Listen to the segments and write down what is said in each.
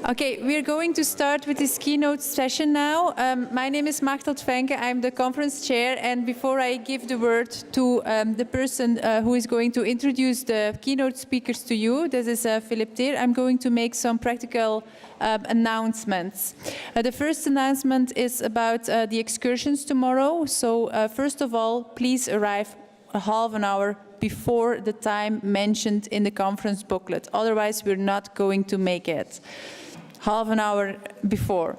Okay, we're going to start with this keynote session now. My name is Machtel Tvenke. I'm the conference chair, and before I give the word to the person who is going to introduce the keynote speakers to you, this is Philip Teer, I'm going to make some practical announcements. The first announcement is about the excursions tomorrow. So first of all, please arrive a half an hour before the time mentioned in the conference booklet. Otherwise, we're not going to make it. Half an hour before.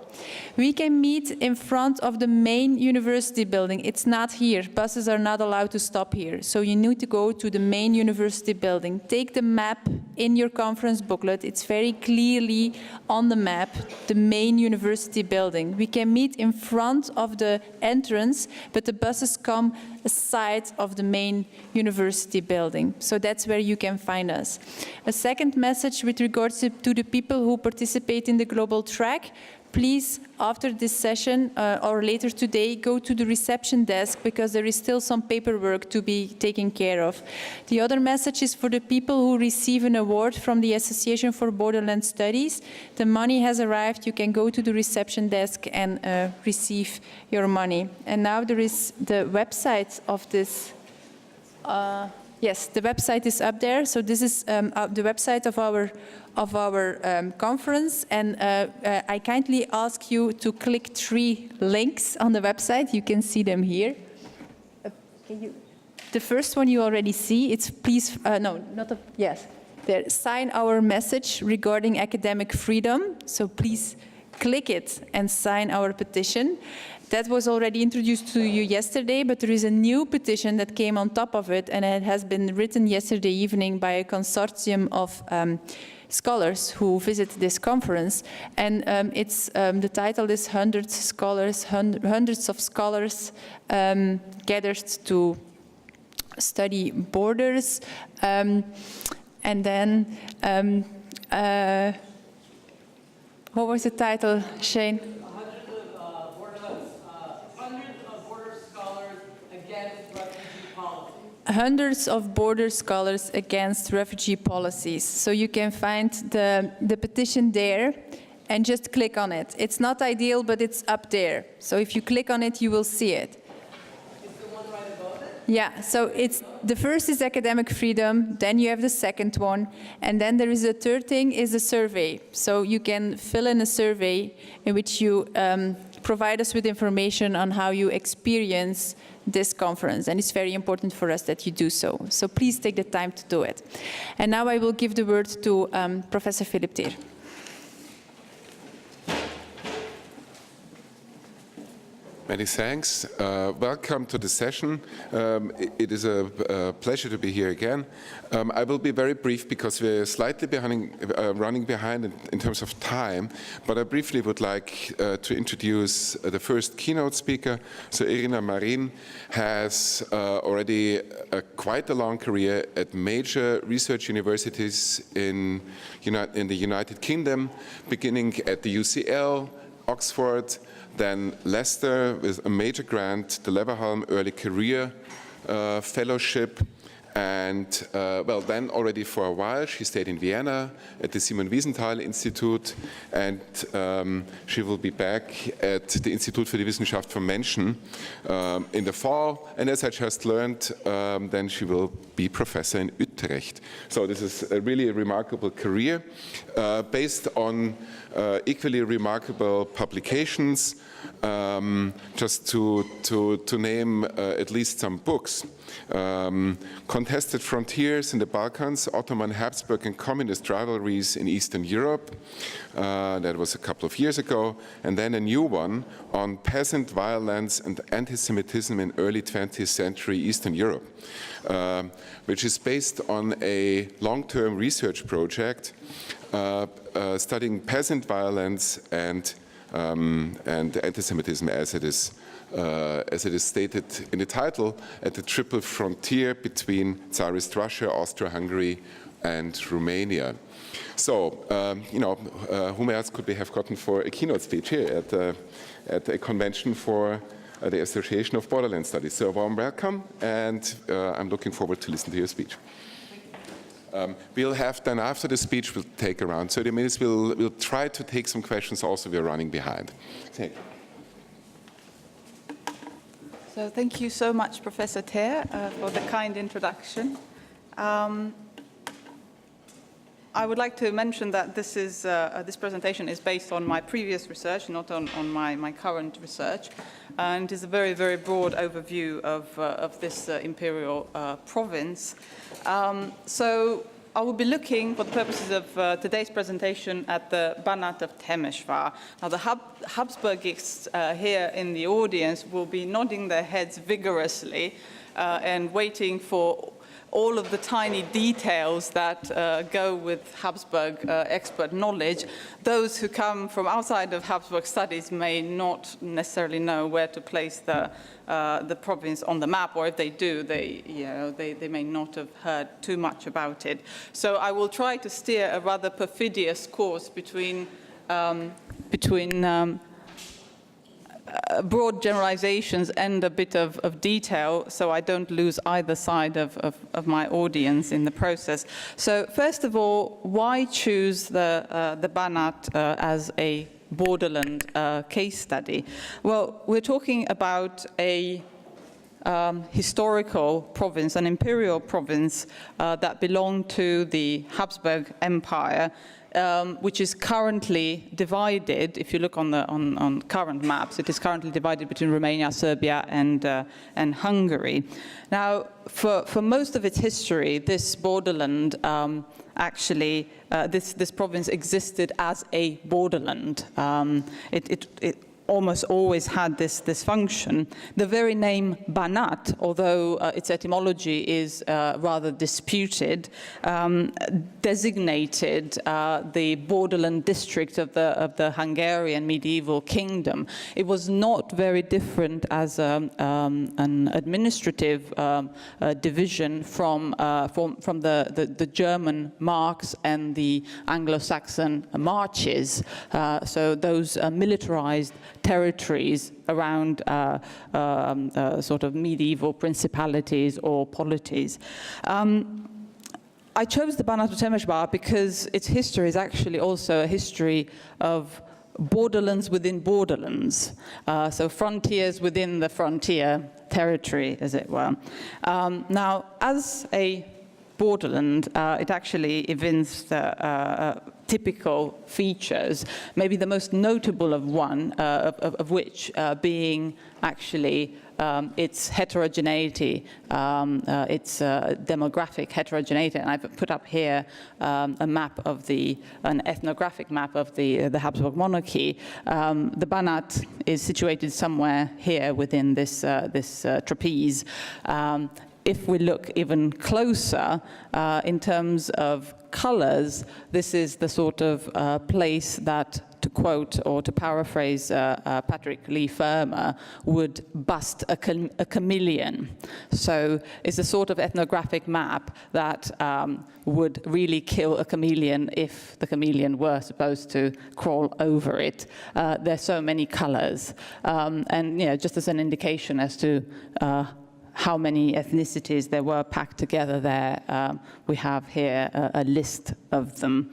We can meet in front of the main university building. It's not here. Buses are not allowed to stop here. So you need to go to the main university building. Take the map in your conference booklet. It's very clearly on the map, the main university building. We can meet in front of the entrance, but the buses come aside of the main university building. So that's where you can find us. A second message with regards to the people who participate in the global track. Please, after this session or later today, go to the reception desk because there is still some paperwork to be taken care of. The other message is for the people who receive an award from the Association for Borderland Studies. The money has arrived. You can go to the reception desk and receive your money. And now there is the website of this. Yes, the website is up there. So this is the website of our conference, and I kindly ask you to click 3 links on the website. You can see them here. The first one you already see. It's please yes. There, sign our message regarding academic freedom. So please click it and sign our petition. That was already introduced to you yesterday, but there is a new petition that came on top of it, and it has been written yesterday evening by a consortium of scholars who visit this conference. And the title is Hundreds of Scholars Gathered to Study Borders. And then, what was the title, Shane? Hundreds of border scholars against refugee policies. So you can find the petition there and just click on it. It's not ideal, but it's up there. So if you click on it, you will see it. Is the one right above it? Yeah, so the first is academic freedom, then you have the second one, and then there is a third thing, is a survey. So you can fill in a survey in which you provide us with information on how you experience this conference, and it's very important for us that you do so. So please take the time to do it. And now I will give the word to Professor Philip Teer. Many thanks. Welcome to the session. It is a pleasure to be here again. I will be very brief because we're slightly running behind in terms of time, but I briefly would like to introduce the first keynote speaker. So Irina Marin has already quite a long career at major research universities in the United Kingdom, beginning at the UCL, Oxford, then Leicester with a major grant, the Leverhulme Early Career Fellowship, and then already for a while she stayed in Vienna at the Simon Wiesenthal Institute, and she will be back at the Institut für die Wissenschaft vom Menschen in the fall, and as I just learned, then she will be professor in Utrecht. So this is really a remarkable career based on equally remarkable publications. Just to name at least some books. Contested Frontiers in the Balkans, Ottoman, Habsburg and Communist Rivalries in Eastern Europe. That was a couple of years ago. And then a new one on Peasant Violence and Anti-Semitism in early 20th century Eastern Europe, which is based on a long-term research project studying peasant violence and anti-Semitism as it is stated in the title, at the triple frontier between Tsarist Russia, Austria-Hungary, and Romania. So, whom else could we have gotten for a keynote speech here at a convention for the Association of Borderland Studies? So, warm welcome, and I'm looking forward to listen to your speech. We'll have then after the speech, we'll take around 30 minutes. We'll try to take some questions also. We're running behind. Thank you. So thank you so much, Professor Ter, for the kind introduction. I would like to mention that this presentation is based on my previous research, not on my current research, and is a very, very broad overview of this imperial province. So I will be looking, for the purposes of today's presentation, at the Banat of Temesvár. Now, the Habsburgists here in the audience will be nodding their heads vigorously and waiting for all of the tiny details that go with Habsburg expert knowledge. Those who come from outside of Habsburg studies may not necessarily know where to place the province on the map, or if they do, they may not have heard too much about it. So I will try to steer a rather perfidious course between broad generalizations and a bit of detail, so I don't lose either side of my audience in the process. So first of all, why choose the Banat as a borderland case study? Well, we're talking about a historical province, an imperial province that belonged to the Habsburg Empire, which is currently divided. If you look on current maps, it is currently divided between Romania, Serbia, and Hungary. Now, for most of its history, this borderland actually, this province existed as a borderland. It almost always had this function. The very name Banat, although its etymology is rather disputed, designated the borderland district of the Hungarian medieval kingdom. It was not very different as an administrative division from the German marks and the Anglo-Saxon marches. So those militarized territories around sort of medieval principalities or polities. I chose the Banat of Temesvár because its history is actually also a history of borderlands within borderlands, so frontiers within the frontier territory, as it were. Now, as a borderland, it actually evinced typical features, maybe the most notable of which being actually its heterogeneity, its demographic heterogeneity. And I've put up here a map of an ethnographic map of the Habsburg monarchy. The Banat is situated somewhere here within this trapeze. If we look even closer in terms of colors, this is the sort of place that, to quote or to paraphrase Patrick Lee Fermer, would bust a chameleon. So it's a sort of ethnographic map that would really kill a chameleon if the chameleon were supposed to crawl over it. There's so many colors. And just as an indication as to how many ethnicities there were packed together there, we have here a list of them.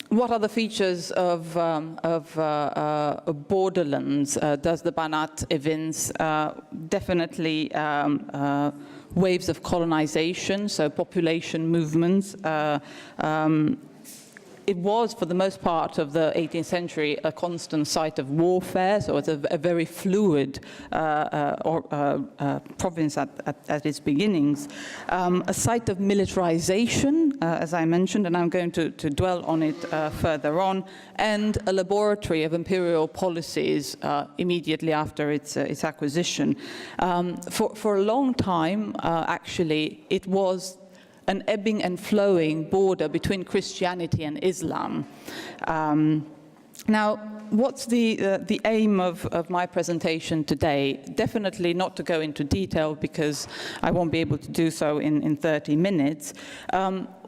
What are the features of borderlands does the Banat evince? Definitely waves of colonization, so population movements. It was, for the most part of the 18th century, a constant site of warfare, so it's a very fluid province at its beginnings. A site of militarization, as I mentioned, and I'm going to dwell on it further on, and a laboratory of imperial policies immediately after its acquisition. For a long time, actually, it was an ebbing and flowing border between Christianity and Islam. Now, what's the aim of my presentation today? Definitely not to go into detail, because I won't be able to do so in 30 minutes.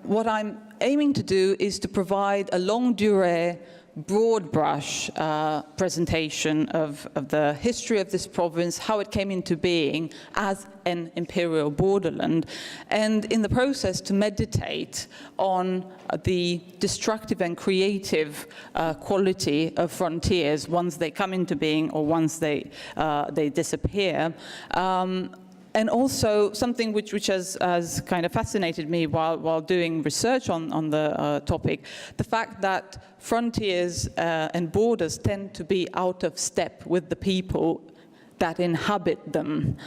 What I'm aiming to do is to provide a longue durée broad brush presentation of the history of this province, how it came into being as an imperial borderland, and in the process to meditate on the destructive and creative quality of frontiers once they come into being or once they disappear. And also something which has kind of fascinated me while doing research on the topic, the fact that frontiers and borders tend to be out of step with the people that inhabit them.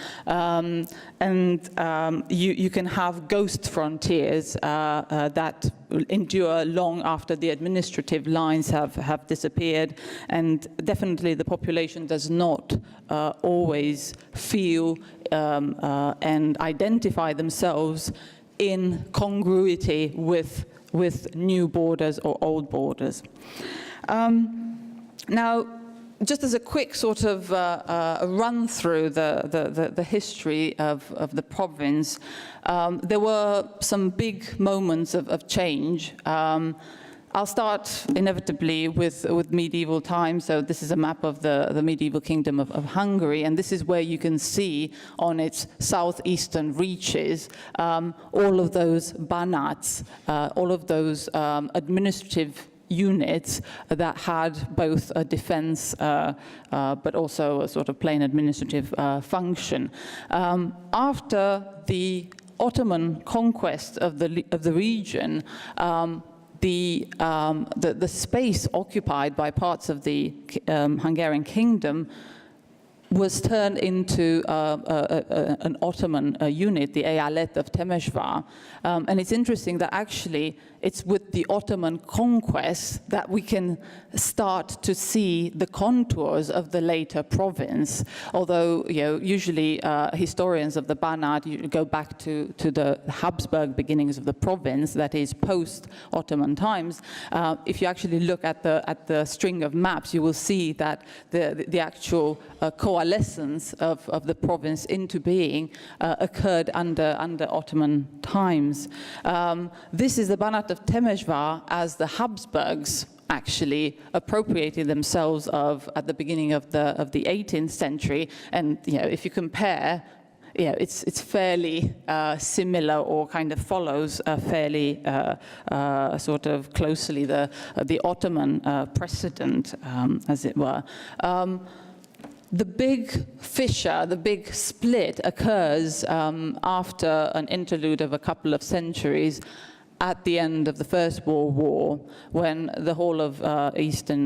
You can have ghost frontiers that endure long after the administrative lines have disappeared, and definitely the population does not always feel and identify themselves in congruity with new borders or old borders. Now, just as a quick sort of run through the history of the province, there were some big moments of change. I'll start inevitably with medieval times. So this is a map of the medieval kingdom of Hungary, and this is where you can see on its southeastern reaches all of those banats, all of those administrative units that had both a defense but also a sort of plain administrative function. After the Ottoman conquest of the region, the space occupied by parts of the Hungarian kingdom was turned into an Ottoman unit, the Banat of Temesvár. And it's interesting that actually it's with the Ottoman conquest that we can start to see the contours of the later province. Although, usually historians of the Banat go back to the Habsburg beginnings of the province, that is post-Ottoman times. If you actually look at the string of maps, you will see that the actual coalescence of the province into being occurred under Ottoman times. This is the Banat of Temesvár as the Habsburgs actually appropriated themselves of at the beginning of the 18th century, and if you compare, it's fairly similar, or kind of follows fairly sort of closely the Ottoman precedent, as it were. The big fissure, the big split occurs after an interlude of a couple of centuries at the end of the First World War, when the whole of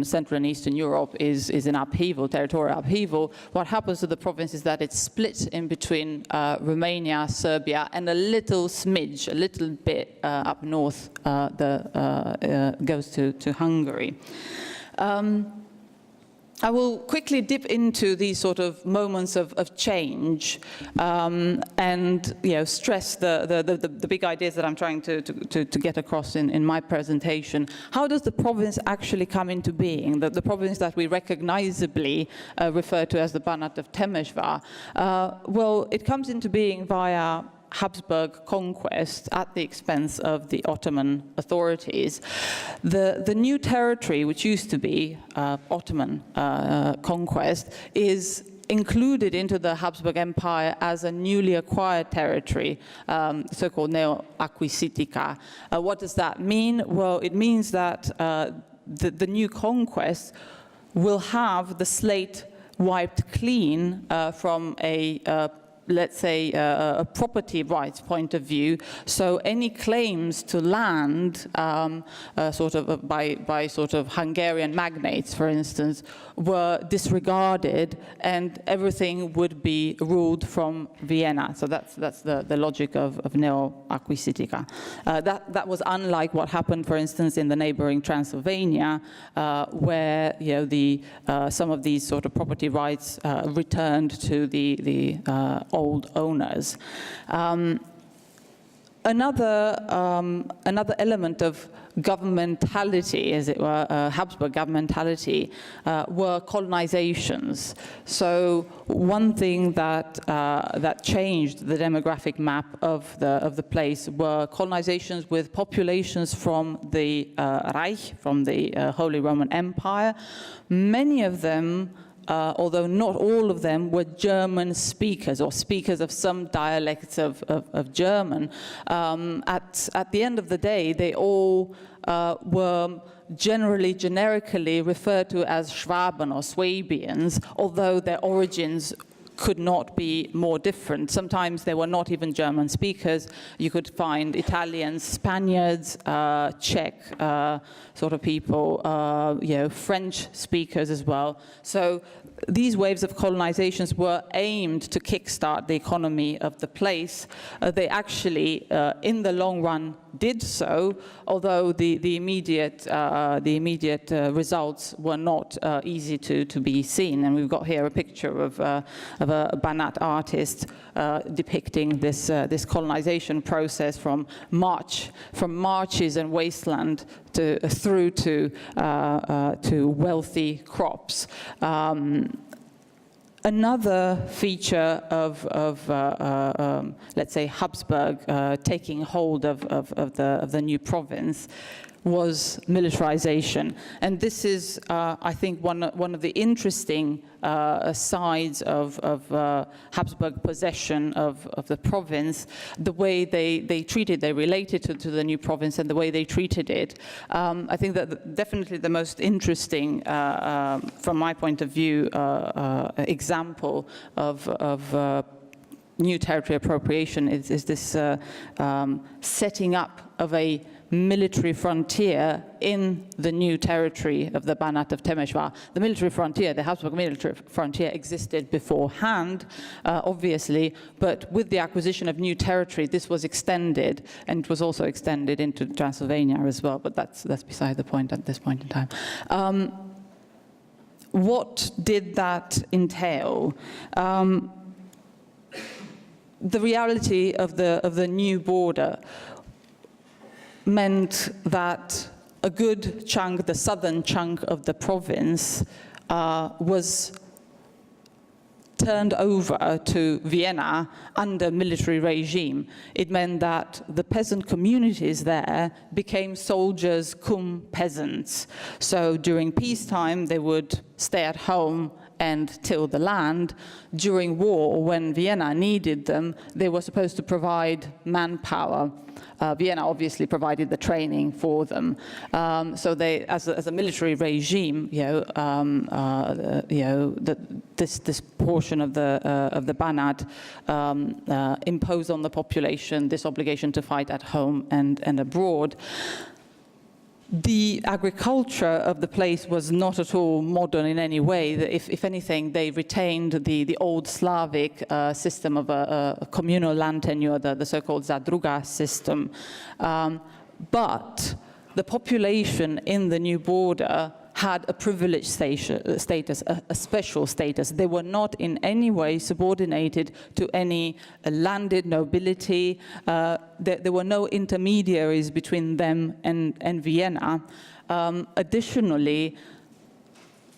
Central and Eastern Europe is in upheaval, territorial upheaval. What happens to the province is that it's split in between Romania, Serbia, and a little smidge, a little bit up north goes to Hungary. I will quickly dip into these sort of moments of change and stress the big ideas that I'm trying to get across in my presentation. How does the province actually come into being? The province that we recognizably refer to as the Banat of Temesvár. Well, it comes into being via Habsburg conquest at the expense of the Ottoman authorities. The new territory, which used to be Ottoman conquest, is included into the Habsburg Empire as a newly acquired territory, so-called neo-acquisitica. What does that mean? Well, it means that the new conquest will have the slate wiped clean from let's say, a property rights point of view. So any claims to land, sort of by sort of Hungarian magnates, for instance, were disregarded, and everything would be ruled from Vienna. So that's the logic of neo-acquisitica. That was unlike what happened, for instance, in the neighboring Transylvania, where some of these sort of property rights returned to the old owners. Another element of governmentality, as it were, Habsburg governmentality, were colonizations. So one thing that changed the demographic map of the place were colonizations with populations from the Reich, from the Holy Roman Empire. Many of them, although not all of them, were German speakers or speakers of some dialects of German. At the end of the day, they all were generically referred to as Schwaben or Swabians, although their origins could not be more different. Sometimes they were not even German speakers. You could find Italians, Spaniards, Czech sort of people, French speakers as well. So these waves of colonizations were aimed to kickstart the economy of the place. They actually, in the long run, did so, although the immediate results were not easy to be seen. And we've got here a picture of a Banat artist depicting this colonization process from marches and wasteland through to wealthy crops. Another feature of let's say, Habsburg taking hold of the new province was militarization. And this is, I think, one of the interesting sides of Habsburg possession of the province, the way they related to the new province and the way they treated it. I think that definitely the most interesting, from my point of view, example of new territory appropriation is this setting up of a military frontier in the new territory of the Banat of Temesvár. The military frontier, the Habsburg military frontier, existed beforehand, obviously, but with the acquisition of new territory, this was extended, and it was also extended into Transylvania as well, but that's beside the point at this point in time. What did that entail? The reality of the new border meant that a good chunk, the southern chunk of the province, was turned over to Vienna under military regime. It meant that the peasant communities there became soldiers cum peasants. So during peacetime, they would stay at home and till the land. During war, when Vienna needed them, they were supposed to provide manpower. Vienna obviously provided the training for them. So they, as a military regime, this portion of the Banat imposed on the population this obligation to fight at home and abroad. The agriculture of the place was not at all modern in any way. If anything, they retained the old Slavic system of a communal land tenure, the so-called zadruga system. But the population in the new border had a privileged status, a special status. They were not in any way subordinated to any landed nobility. There were no intermediaries between them and Vienna. Additionally,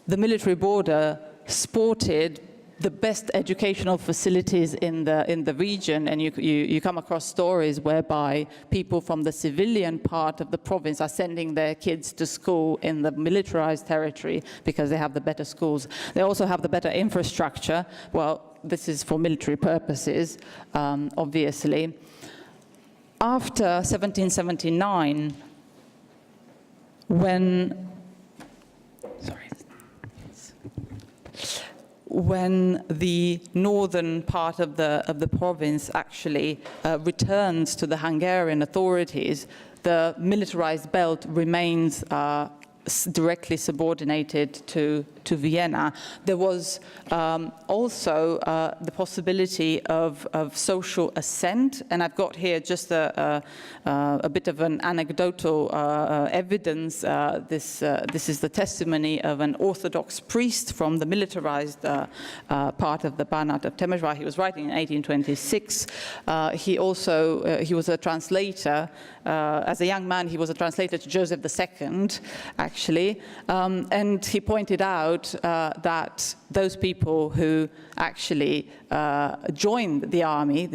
the military border sported the best educational facilities in the region, and you come across stories whereby people from the civilian part of the province are sending their kids to school in the militarized territory because they have the better schools. They also have the better infrastructure. Well, this is for military purposes, obviously. After 1779, when the northern part of the province actually returns to the Hungarian authorities, the militarized belt remains directly subordinated to Vienna. There was also the possibility of social assent, and I've got here just a bit of an anecdotal evidence. This is the testimony of an Orthodox priest from the militarized part of the Banat of Temesvár. He was writing in 1826. He was a translator. As a young man, he was a translator to Joseph II, actually, and he pointed out that those people who actually joined the army,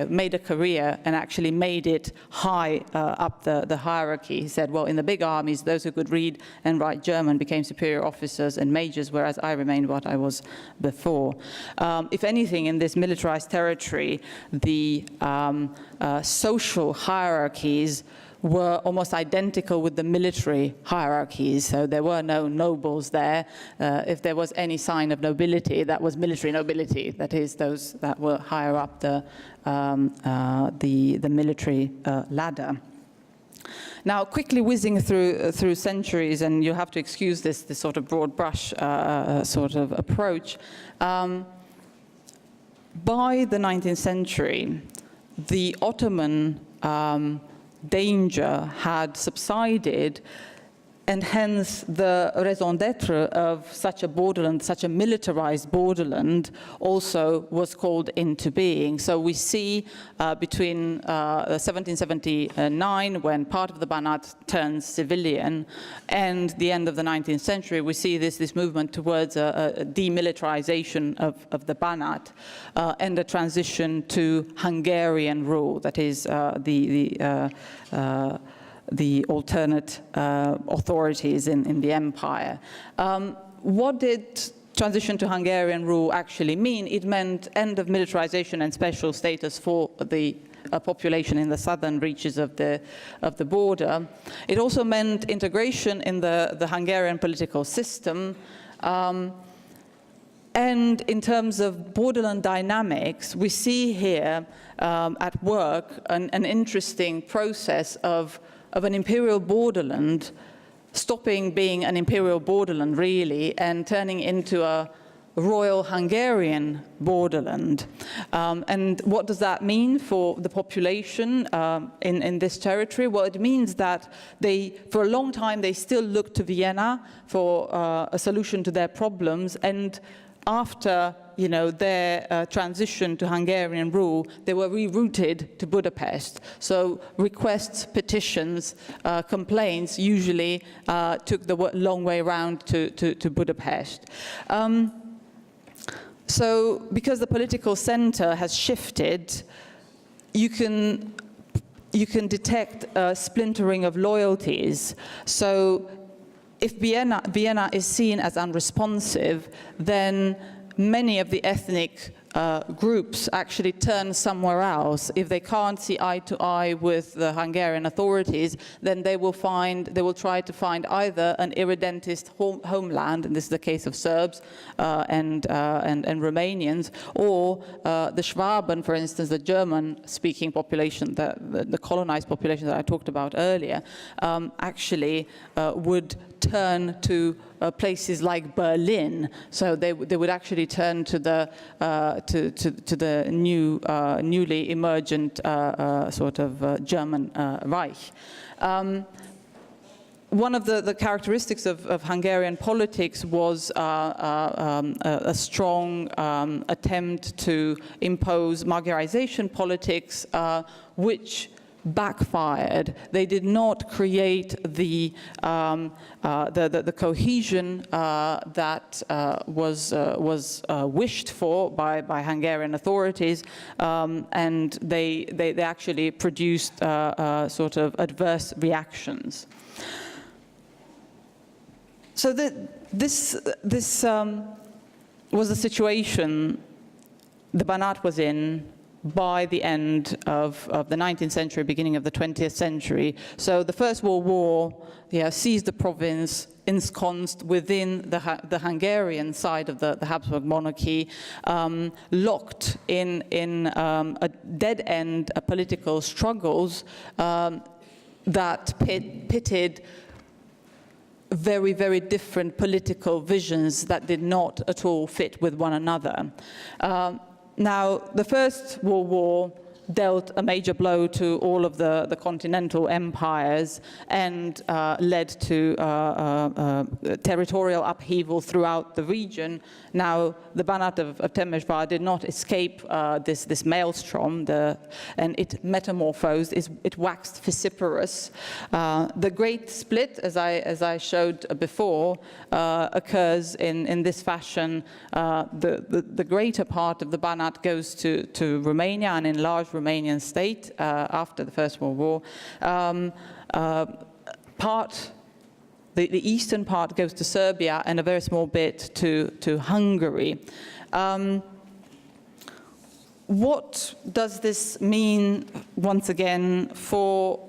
made a career and actually made it high up the hierarchy. He said, well, in the big armies, those who could read and write German became superior officers and majors, whereas I remained what I was before. If anything, in this militarized territory, the social hierarchies were almost identical with the military hierarchies. So there were no nobles there. If there was any sign of nobility, that was military nobility. That is, those that were higher up the military ladder. Now, quickly whizzing through centuries, and you have to excuse this sort of broad brush sort of approach. By the 19th century, the Ottoman danger had subsided, and hence the raison d'etre of such a borderland, such a militarized borderland, also was called into being. So we see between 1779, when part of the Banat turns civilian, and the end of the 19th century, we see this movement towards a demilitarization of the Banat and a transition to Hungarian rule, that is the alternate authorities in the empire. What did transition to Hungarian rule actually mean? It meant end of militarization and special status for the population in the southern reaches of the border. It also meant integration in the Hungarian political system. And in terms of borderland dynamics, we see here at work an interesting process of an imperial borderland stopping being an imperial borderland, really, and turning into a royal Hungarian borderland. And what does that mean for the population in this territory? Well, it means that for a long time, they still looked to Vienna for a solution to their problems, and after their transition to Hungarian rule, they were rerouted to Budapest. So requests, petitions, complaints usually took the long way around to Budapest. So because the political center has shifted, you can detect a splintering of loyalties. So if Vienna is seen as unresponsive, then many of the ethnic groups actually turn somewhere else. If they can't see eye to eye with the Hungarian authorities, then they will try to find either an irredentist homeland, and this is the case of Serbs and Romanians, or the Schwaben, for instance, the German-speaking population, the colonized population that I talked about earlier, actually would turn to places like Berlin. So they would actually turn to the newly emergent sort of German Reich. One of the characteristics of Hungarian politics was a strong attempt to impose Magyarization politics, which backfired. They did not create the cohesion that was wished for by Hungarian authorities, and they actually produced sort of adverse reactions. So this was the situation the Banat was in by the end of the 19th century, beginning of the 20th century. So the First World War seized the province, ensconced within the Hungarian side of the Habsburg monarchy, locked in a dead-end political struggles that pitted very, very different political visions that did not at all fit with one another. Now, the First World War dealt a major blow to all of the continental empires and led to territorial upheaval throughout the region. Now, the Banat of Temesvár did not escape this maelstrom, and it metamorphosed, it waxed vociferous. The Great Split, as I showed before, occurs in this fashion. The greater part of the Banat goes to Romania, an enlarged Romanian state after the First World War. The eastern part goes to Serbia and a very small bit to Hungary. What does this mean, once again, for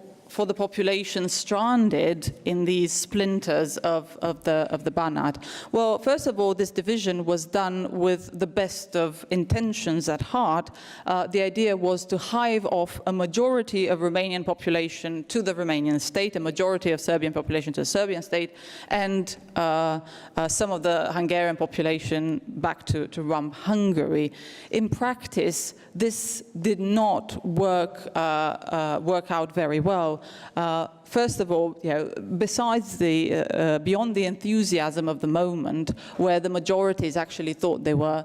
the population stranded in these splinters of the Banat? Well, first of all, this division was done with the best of intentions at heart. The idea was to hive off a majority of Romanian population to the Romanian state, a majority of Serbian population to the Serbian state, and some of the Hungarian population back to Hungary. In practice, this did not work out very well. First of all, besides beyond the enthusiasm of the moment, where the majorities actually thought they were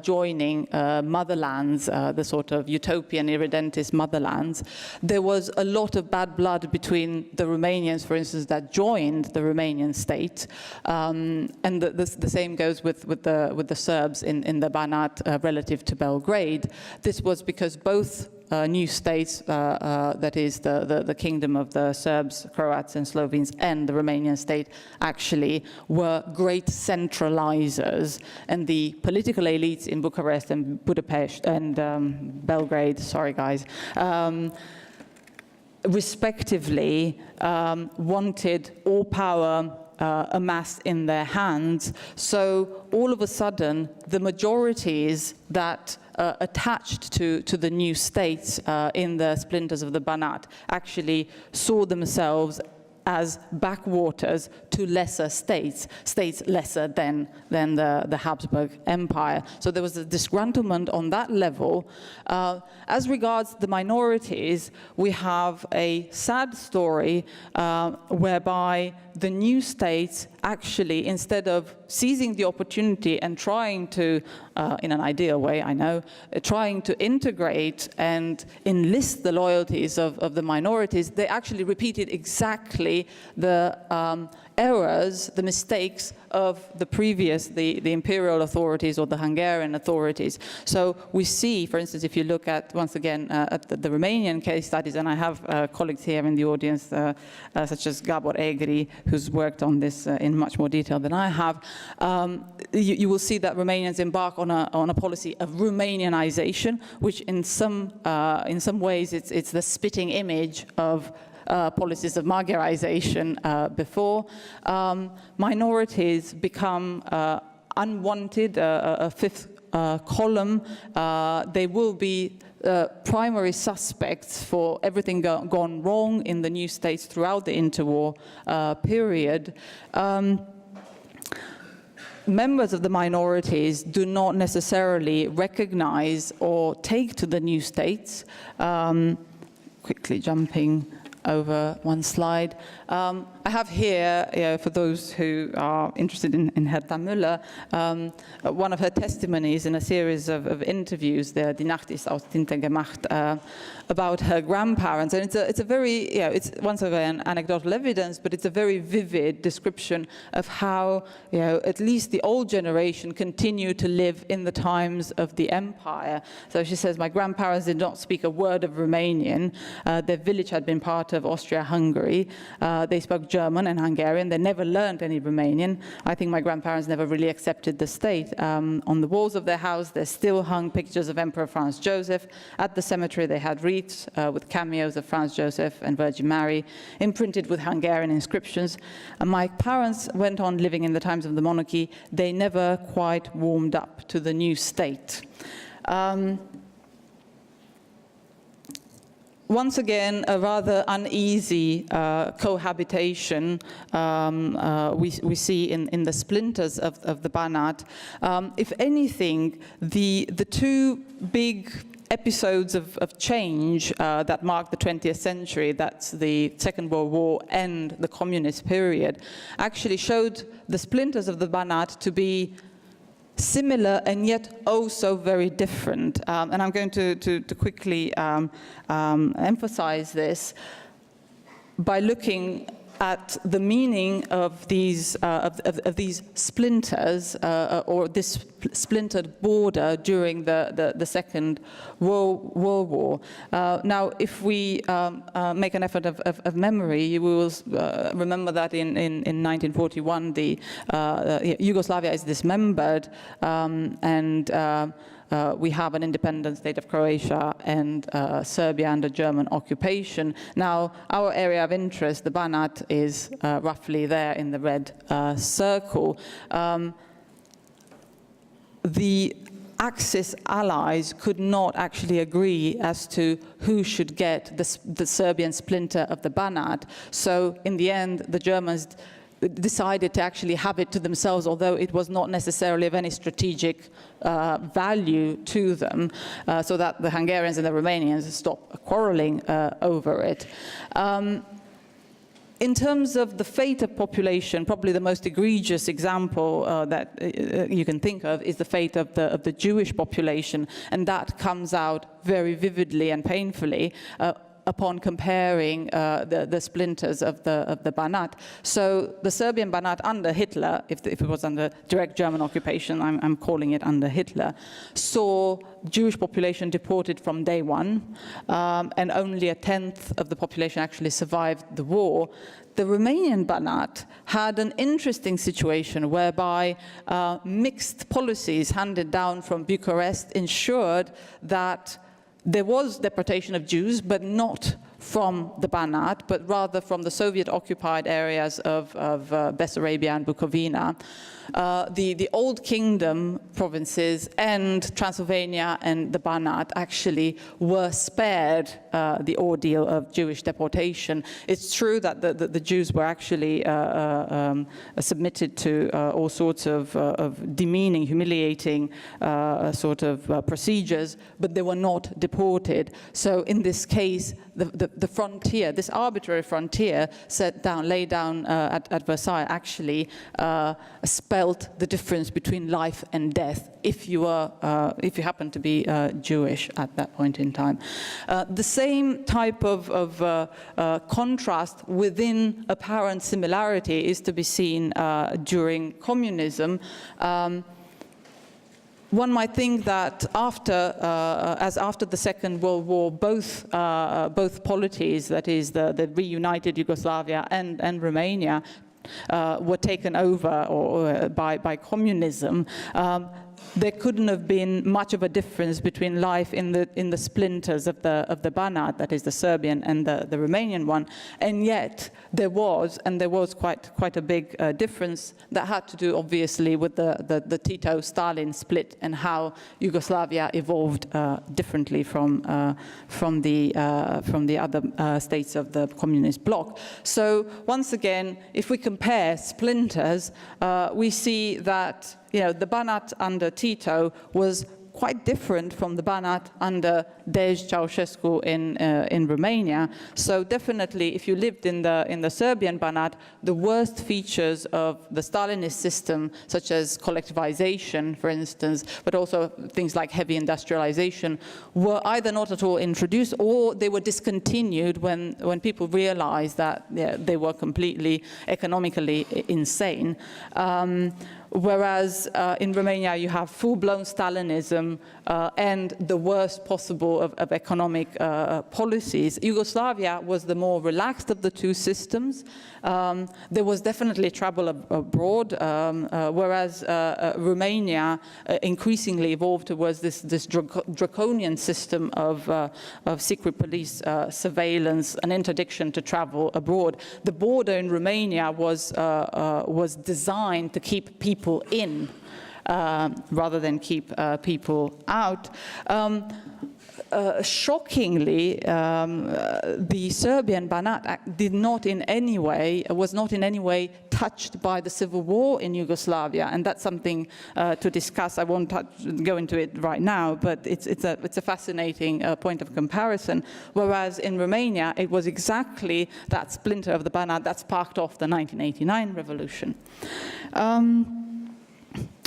joining motherlands, the sort of utopian irredentist motherlands, there was a lot of bad blood between the Romanians, for instance, that joined the Romanian state, and the same goes with the Serbs in the Banat relative to Belgrade. This was because both new states, that is the kingdom of the Serbs, Croats and Slovenes, and the Romanian state actually were great centralizers, and the political elites in Bucharest and Budapest and Belgrade, sorry guys, respectively wanted all power amassed in their hands. So all of a sudden, the majorities that attached to the new states in the splinters of the Banat actually saw themselves as backwaters to lesser states lesser than the Habsburg Empire. So there was a disgruntlement on that level. As regards the minorities, we have a sad story whereby the new states actually, instead of seizing the opportunity and trying to, in an ideal way, I know, trying to integrate and enlist the loyalties of the minorities, they actually repeated exactly the errors, the mistakes of the previous, the imperial authorities or the Hungarian authorities. So we see, for instance, if you look at, once again, at the Romanian case studies, and I have colleagues here in the audience, such as Gabor Egri, who's worked on this in much more detail than I have, you will see that Romanians embark on a policy of Romanianization, which in some ways it's the spitting image of policies of Magyarization before. Minorities become unwanted, a fifth column. They will be primary suspects for everything gone wrong in the new states throughout the interwar period. Members of the minorities do not necessarily recognize or take to the new states. Quickly jumping over one slide. I have here, for those who are interested in Hertha Müller, one of her testimonies in a series of interviews, the Die Nacht ist aus Tinte gemacht, about her grandparents. And it's a very, it's once again anecdotal evidence, but it's a very vivid description of how, at least the old generation continued to live in the times of the empire. So she says, my grandparents did not speak a word of Romanian. Their village had been part of Austria-Hungary. They spoke German and Hungarian. They never learned any Romanian. I think my grandparents never really accepted the state. On the walls of their house, there still hung pictures of Emperor Franz Joseph. At the cemetery, they had wreaths with cameos of Franz Joseph and Virgin Mary, imprinted with Hungarian inscriptions. And my parents went on living in the times of the monarchy. They never quite warmed up to the new state. once again, a rather uneasy cohabitation we see in the splinters of the Banat. If anything, the two big episodes of change that mark the 20th century, that's the Second World War and the communist period, actually showed the splinters of the Banat to be similar and yet oh so very different. And I'm going to quickly emphasize this by looking at the meaning of these splinters or this splintered border during the Second World War. Now, if we make an effort of memory, you will remember that in 1941, Yugoslavia is dismembered, and we have an independent state of Croatia and Serbia under German occupation. Now, our area of interest, the Banat, is roughly there in the red circle. The Axis allies could not actually agree as to who should get the Serbian splinter of the Banat. So in the end, the Germans decided to actually have it to themselves, although it was not necessarily of any strategic value to them, so that the Hungarians and the Romanians stopped quarreling over it. In terms of the fate of population, probably the most egregious example that you can think of is the fate of the Jewish population, and that comes out very vividly and painfully upon comparing the splinters of the Banat. So the Serbian Banat under Hitler, if it was under direct German occupation, I'm calling it under Hitler, saw Jewish population deported from day one, and only 1/10 of the population actually survived the war. The Romanian Banat had an interesting situation whereby mixed policies handed down from Bucharest ensured that there was deportation of Jews, but not from the Banat, but rather from the Soviet-occupied areas of Bessarabia and Bukovina. The Old Kingdom provinces and Transylvania and the Banat actually were spared the ordeal of Jewish deportation. It's true that the Jews were actually submitted to all sorts of demeaning, humiliating sort of procedures, but they were not deported. So in this case, the frontier, this arbitrary frontier laid down at Versailles actually spelt the difference between life and death if you happen to be Jewish at that point in time. The same type of contrast within apparent similarity is to be seen during communism. One might think that after the Second World War, both polities, that is the reunited Yugoslavia and Romania, were taken over by communism. There couldn't have been much of a difference between life in the splinters of the Banat, that is the Serbian and the Romanian one, and yet there was quite a big difference that had to do obviously with the Tito-Stalin split and how Yugoslavia evolved differently from the other states of the communist bloc. So once again, if we compare splinters, we see that the Banat under Tito was quite different from the Banat under Dej Ceausescu in Romania. So definitely, if you lived in the Serbian Banat, the worst features of the Stalinist system, such as collectivization, for instance, but also things like heavy industrialization, were either not at all introduced or they were discontinued when people realized that they were completely economically insane. Whereas in Romania you have full-blown Stalinism and the worst possible of economic policies. Yugoslavia was the more relaxed of the two systems. There was definitely travel abroad, whereas Romania increasingly evolved towards this draconian system of secret police surveillance and interdiction to travel abroad. The border in Romania was designed to keep people in rather than keep people out. shockingly, the Serbian Banat did not in any way, was not in any way touched by the civil war in Yugoslavia, and that's something to discuss. I won't go into it right now, but it's a fascinating point of comparison. Whereas in Romania, it was exactly that splinter of the Banat that sparked off the 1989 revolution.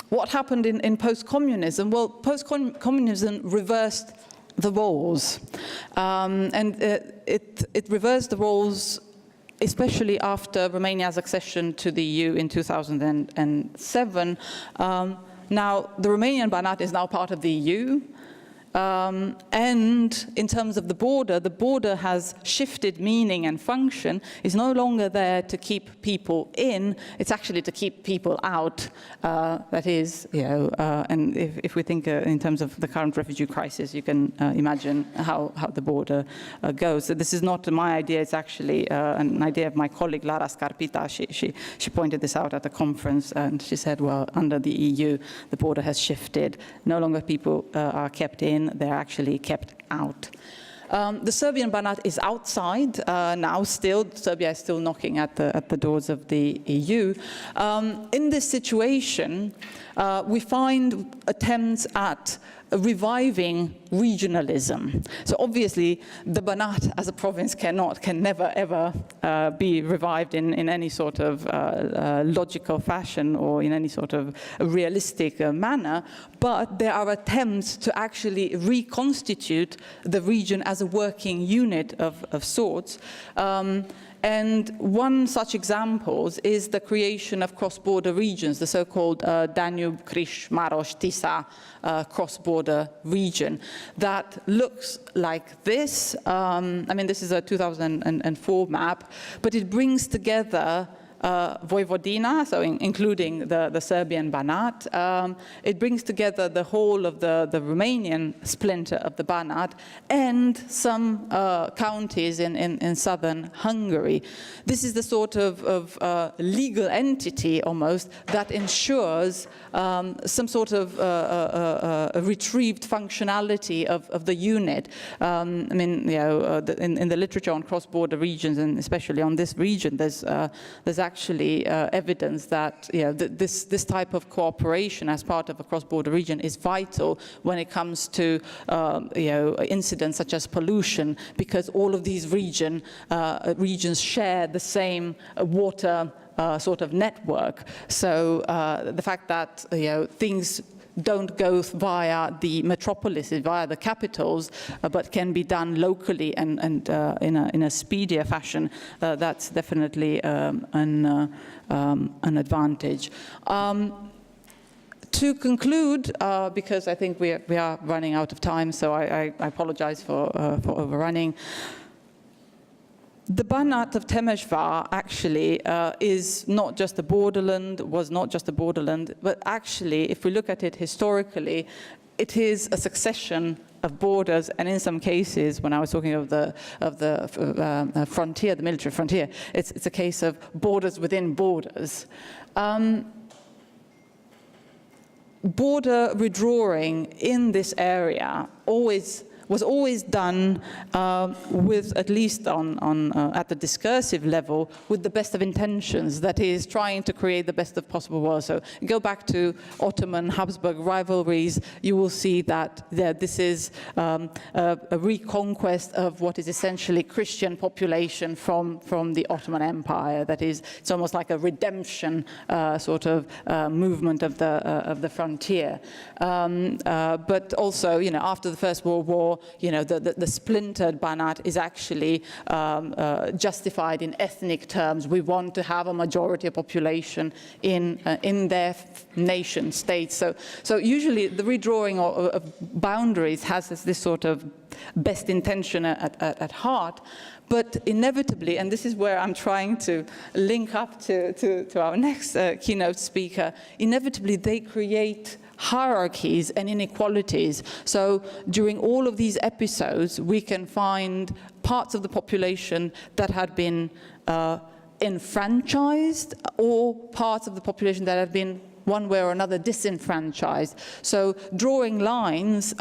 What happened in post-communism? Well, post-communism reversed the roles, and it reversed the roles, especially after Romania's accession to the EU in 2007. Now, the Romanian Banat is now part of the EU, and in terms of the border has shifted meaning and function. It's no longer there to keep people in, it's actually to keep people out. That is, and if we think in terms of the current refugee crisis, you can imagine how the border goes. So this is not my idea, it's actually an idea of my colleague Lara Scarpita. She pointed this out at the conference, and she said, well, under the EU, the border has shifted. No longer people are kept in, they're actually kept out. The Serbian Banat is outside now still. Serbia is still knocking at the doors of the EU. In this situation, we find attempts at reviving regionalism. So obviously, the Banat as a province can never ever be revived in any sort of logical fashion or in any sort of realistic manner, but there are attempts to actually reconstitute the region as a working unit of sorts. And one such example is the creation of cross-border regions, the so-called Danube, Križ, Maroš, Tisa cross-border region that looks like this. I mean, this is a 2004 map, but it brings together Vojvodina, so including the Serbian Banat. It brings together the whole of the Romanian splinter of the Banat and some counties in southern Hungary. This is the sort of legal entity almost that ensures some sort of a retrieved functionality of the unit. I mean, in the literature on cross-border regions, and especially on this region, there's actually evidence that this type of cooperation as part of a cross-border region is vital when it comes to incidents such as pollution, because all of these regions share the same water sort of network. So the fact that things don't go via the metropolises, via the capitals, but can be done locally and in a speedier fashion, that's definitely an advantage. To conclude, because I think we are running out of time, so I apologize for overrunning. The Banat of Temesvár actually is not just a borderland, was not just a borderland, but actually, if we look at it historically, it is a succession of borders, and in some cases, when I was talking of the frontier, the military frontier, it's a case of borders within borders. Border redrawing in this area was always done with, at least at the discursive level, with the best of intentions, that is, trying to create the best of possible world. So go back to Ottoman Habsburg rivalries, you will see that this is a reconquest of what is essentially Christian population from the Ottoman Empire. That is, it's almost like a redemption sort of movement of the frontier. But also, after the First World War, the splintered Banat is actually justified in ethnic terms. We want to have a majority of population in their nation states. So usually the redrawing of boundaries has this sort of best intention at heart, but inevitably, and this is where I'm trying to link up to our next keynote speaker, inevitably they create hierarchies and inequalities. So during all of these episodes, we can find parts of the population that had been enfranchised, or parts of the population that had been one way or another disenfranchised. So drawing lines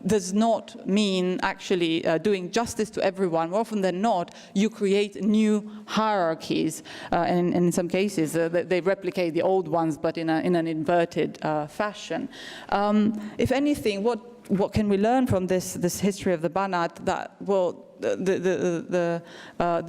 does not mean actually doing justice to everyone. More often than not, you create new hierarchies, and in some cases they replicate the old ones, but in an inverted fashion. If anything, what can we learn from this history of the Banat? That, well, the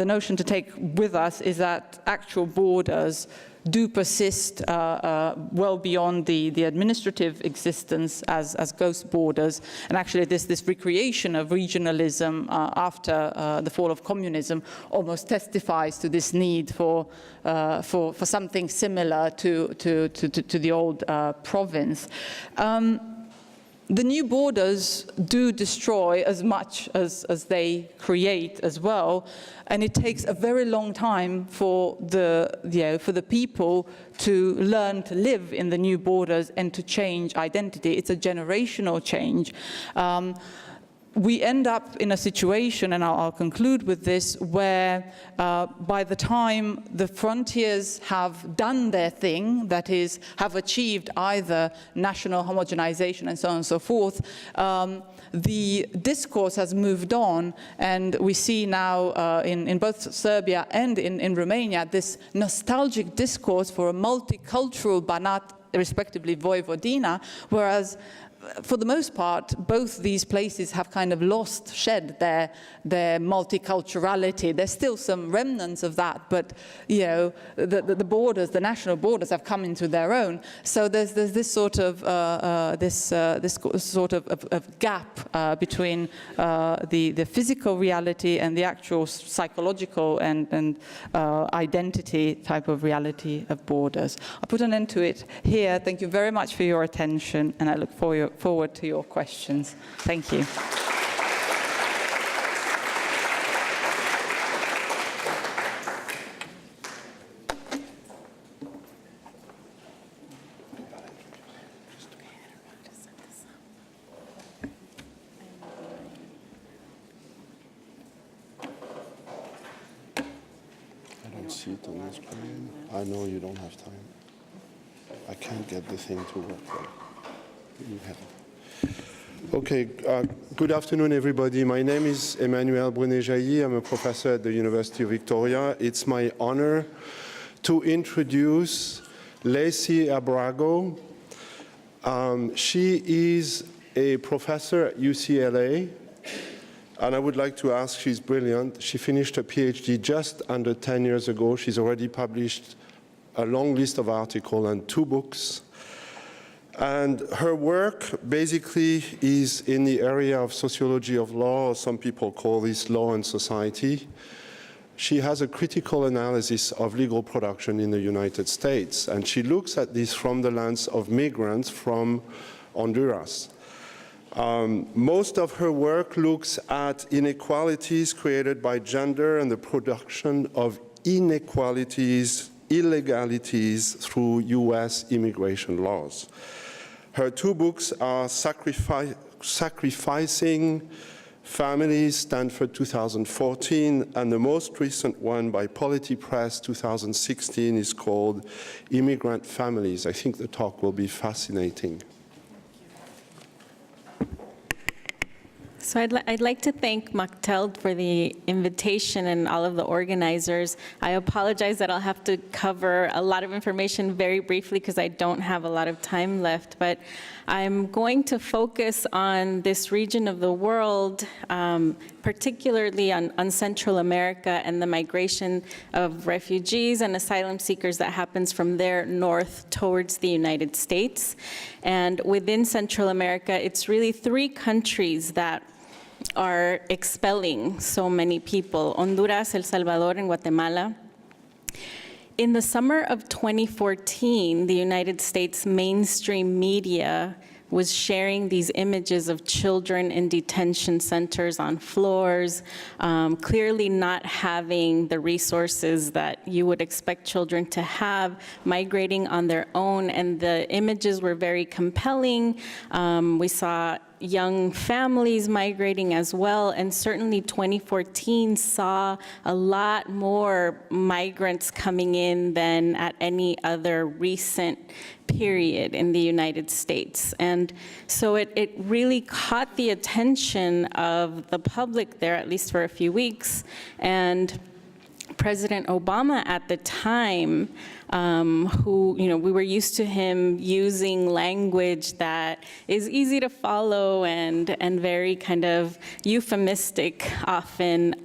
notion to take with us is that actual borders do persist well beyond the administrative existence as ghost borders, and actually this recreation of regionalism after the fall of communism almost testifies to this need for something similar to the old province. The new borders do destroy as much as they create as well, and it takes a very long time for the people to learn to live in the new borders and to change identity. It's a generational change. We end up in a situation, and I'll conclude with this, where by the time the frontiers have done their thing, that is, have achieved either national homogenization and so on and so forth, the discourse has moved on, and we see now in both Serbia and in Romania this nostalgic discourse for a multicultural Banat, respectively Vojvodina, whereas for the most part, both these places have kind of shed their multiculturality. There's still some remnants of that, but the borders, the national borders, have come into their own. So there's this sort of gap between the physical reality and the actual psychological and identity type of reality of borders. I'll put an end to it here. Thank you very much for your attention, and I look forward to your questions. Thank you. I don't see it on the screen. I know you don't have time. I can't get the thing to work there. You have it. Okay, good afternoon, everybody. My name is Emmanuel Brunet-Jailly. I'm a professor at the University of Victoria. It's my honor to introduce Leisy Abrego. She is a professor at UCLA, and I would like to ask, she's brilliant. She finished her PhD just under 10 years ago. She's already published a long list of articles and 2 books. And her work basically is in the area of sociology of law, or some people call this law and society. She has a critical analysis of legal production in the United States, and she looks at this from the lens of migrants from Honduras. Most of her work looks at inequalities created by gender and the production of inequalities, illegalities through US immigration laws. Her 2 books are Sacrificing Families, Stanford 2014, and the most recent one by Polity Press 2016 is called Immigrant Families. I think the talk will be fascinating. So I'd like to thank Machteld for the invitation and all of the organizers. I apologize that I'll have to cover a lot of information very briefly because I don't have a lot of time left, but I'm going to focus on this region of the world, particularly on Central America and the migration of refugees and asylum seekers that happens from there north towards the United States. And within Central America, it's really 3 countries that are expelling so many people: Honduras, El Salvador, and Guatemala. In the summer of 2014, the United States mainstream media was sharing these images of children in detention centers on floors, clearly not having the resources that you would expect children to have, migrating on their own, and the images were very compelling. We saw young families migrating as well, and certainly 2014 saw a lot more migrants coming in than at any other recent period in the United States. And so it really caught the attention of the public there, at least for a few weeks. And President Obama at the time, who, we were used to him using language that is easy to follow and very kind of euphemistic often,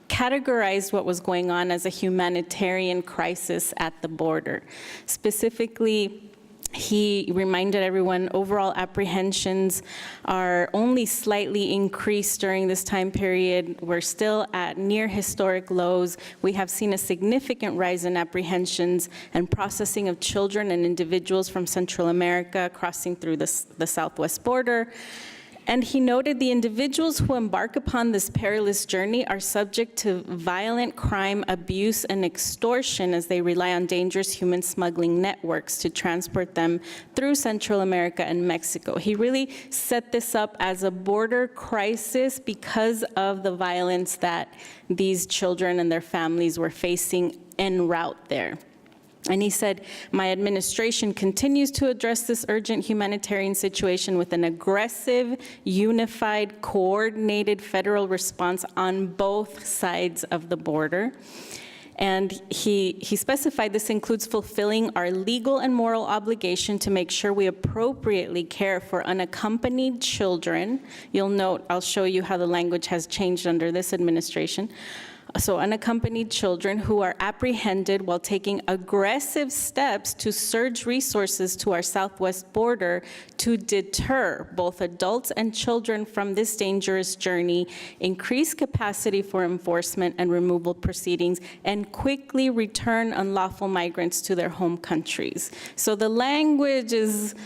categorized what was going on as a humanitarian crisis at the border. Specifically, he reminded everyone overall apprehensions are only slightly increased during this time period. We're still at near historic lows. We have seen a significant rise in apprehensions and processing of children and individuals from Central America crossing through the southwest border. And he noted the individuals who embark upon this perilous journey are subject to violent crime, abuse, and extortion as they rely on dangerous human smuggling networks to transport them through Central America and Mexico. He really set this up as a border crisis because of the violence that these children and their families were facing en route there. And he said, my administration continues to address this urgent humanitarian situation with an aggressive, unified, coordinated federal response on both sides of the border. And he specified this includes fulfilling our legal and moral obligation to make sure we appropriately care for unaccompanied children. You'll note, I'll show you how the language has changed under this administration. So unaccompanied children who are apprehended while taking aggressive steps to surge resources to our southwest border to deter both adults and children from this dangerous journey, increase capacity for enforcement and removal proceedings, and quickly return unlawful migrants to their home countries. So the language is,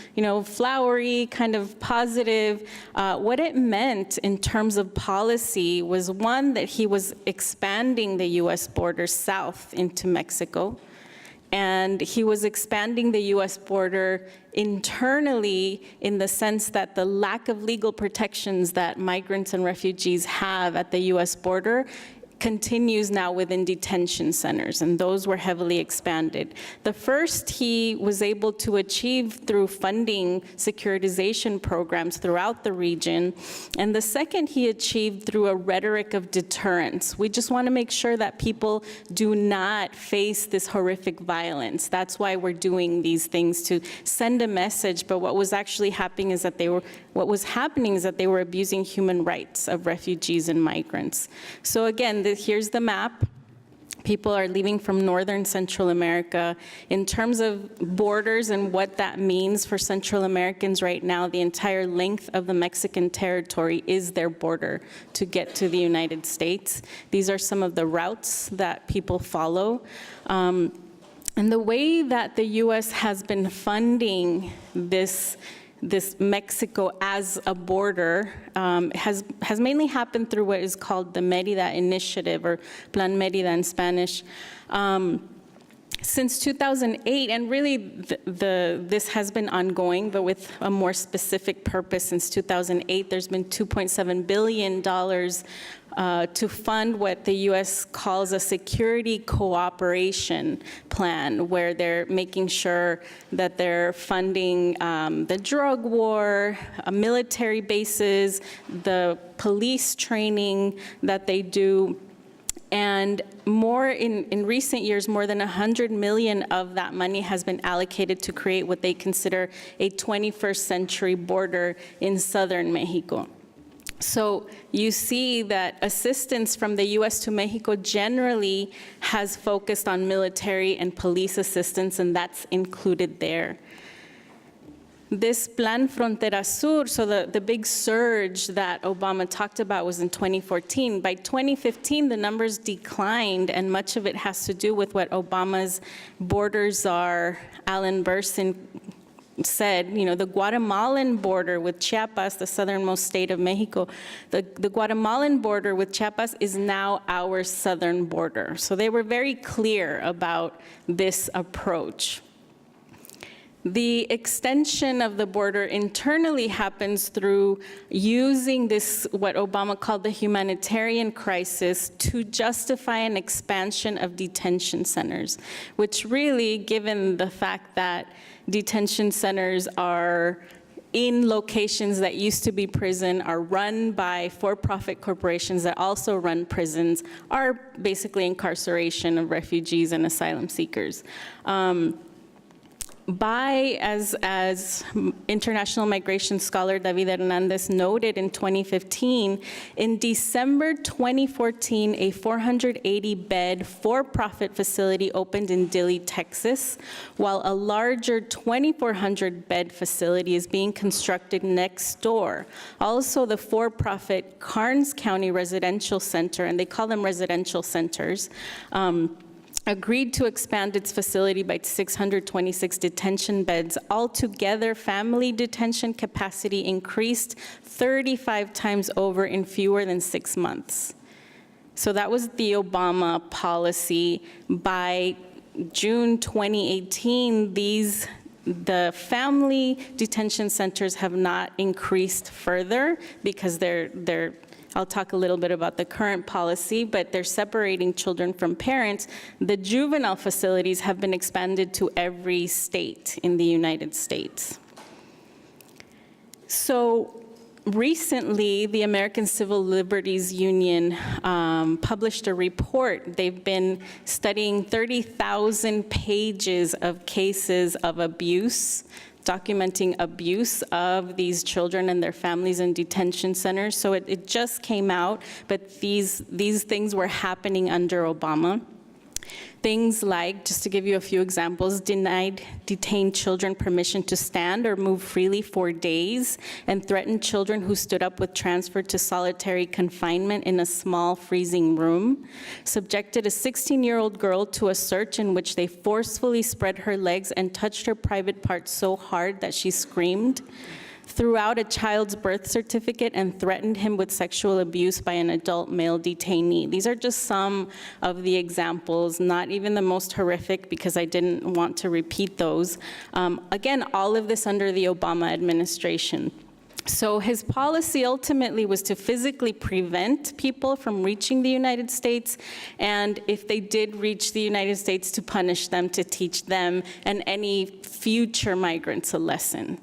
flowery, kind of positive. What it meant in terms of policy was, one, that he was expanding the U.S. border south into Mexico, and he was expanding the U.S. border internally in the sense that the lack of legal protections that migrants and refugees have at the U.S. border continues now within detention centers, and those were heavily expanded. The first he was able to achieve through funding securitization programs throughout the region, and the second he achieved through a rhetoric of deterrence. We just want to make sure that people do not face this horrific violence. That's why we're doing these things, to send a message, but what was actually happening is that they were abusing human rights of refugees and migrants. So again, here's the map. People are leaving from northern Central America. In terms of borders and what that means for Central Americans right now, the entire length of the Mexican territory is their border to get to the United States. These are some of the routes that people follow. And the way that the US has been funding this Mexico as a border has mainly happened through what is called the Mérida Initiative, or Plan Mérida in Spanish. Since 2008, and really this has been ongoing, but with a more specific purpose. Since 2008, there's been $2.7 billion to fund what the U.S. calls a security cooperation plan, where they're making sure that they're funding the drug war, military bases, the police training that they do. And more in recent years, more than 100 million of that money has been allocated to create what they consider a 21st century border in southern Mexico. So you see that assistance from the US to Mexico generally has focused on military and police assistance, and that's included there. This Plan Frontera Sur, so the big surge that Obama talked about was in 2014. By 2015, the numbers declined, and much of it has to do with what Obama's border czar, Alan Burson, said. The Guatemalan border with Chiapas, the southernmost state of Mexico, the Guatemalan border with Chiapas is now our southern border. So they were very clear about this approach. The extension of the border internally happens through using this, what Obama called the humanitarian crisis, to justify an expansion of detention centers, which really, given the fact that detention centers are in locations that used to be prison, are run by for-profit corporations that also run prisons, are basically incarceration of refugees and asylum seekers. As international migration scholar David Hernandez noted in 2015, in December 2014, a 480-bed for-profit facility opened in Dilley, Texas, while a larger 2,400-bed facility is being constructed next door. Also, the for-profit Karnes County Residential Center, and they call them residential centers, agreed to expand its facility by 626 detention beds. Altogether, family detention capacity increased 35 times over in fewer than 6 months. So that was the Obama policy. By June 2018, the family detention centers have not increased further because I'll talk a little bit about the current policy, but they're separating children from parents. The juvenile facilities have been expanded to every state in the United States. So recently, the American Civil Liberties Union published a report. They've been studying 30,000 pages of cases of abuse, documenting abuse of these children and their families in detention centers. So it just came out, but these things were happening under Obama. Things like, just to give you a few examples, denied detained children permission to stand or move freely for days, and threatened children who stood up with transferred to solitary confinement in a small freezing room, subjected a 16-year-old girl to a search in which they forcefully spread her legs and touched her private parts so hard that she screamed, threw out a child's birth certificate and threatened him with sexual abuse by an adult male detainee. These are just some of the examples, not even the most horrific because I didn't want to repeat those. Again, all of this under the Obama administration. So his policy ultimately was to physically prevent people from reaching the United States, and if they did reach the United States, to punish them, to teach them and any future migrants a lesson.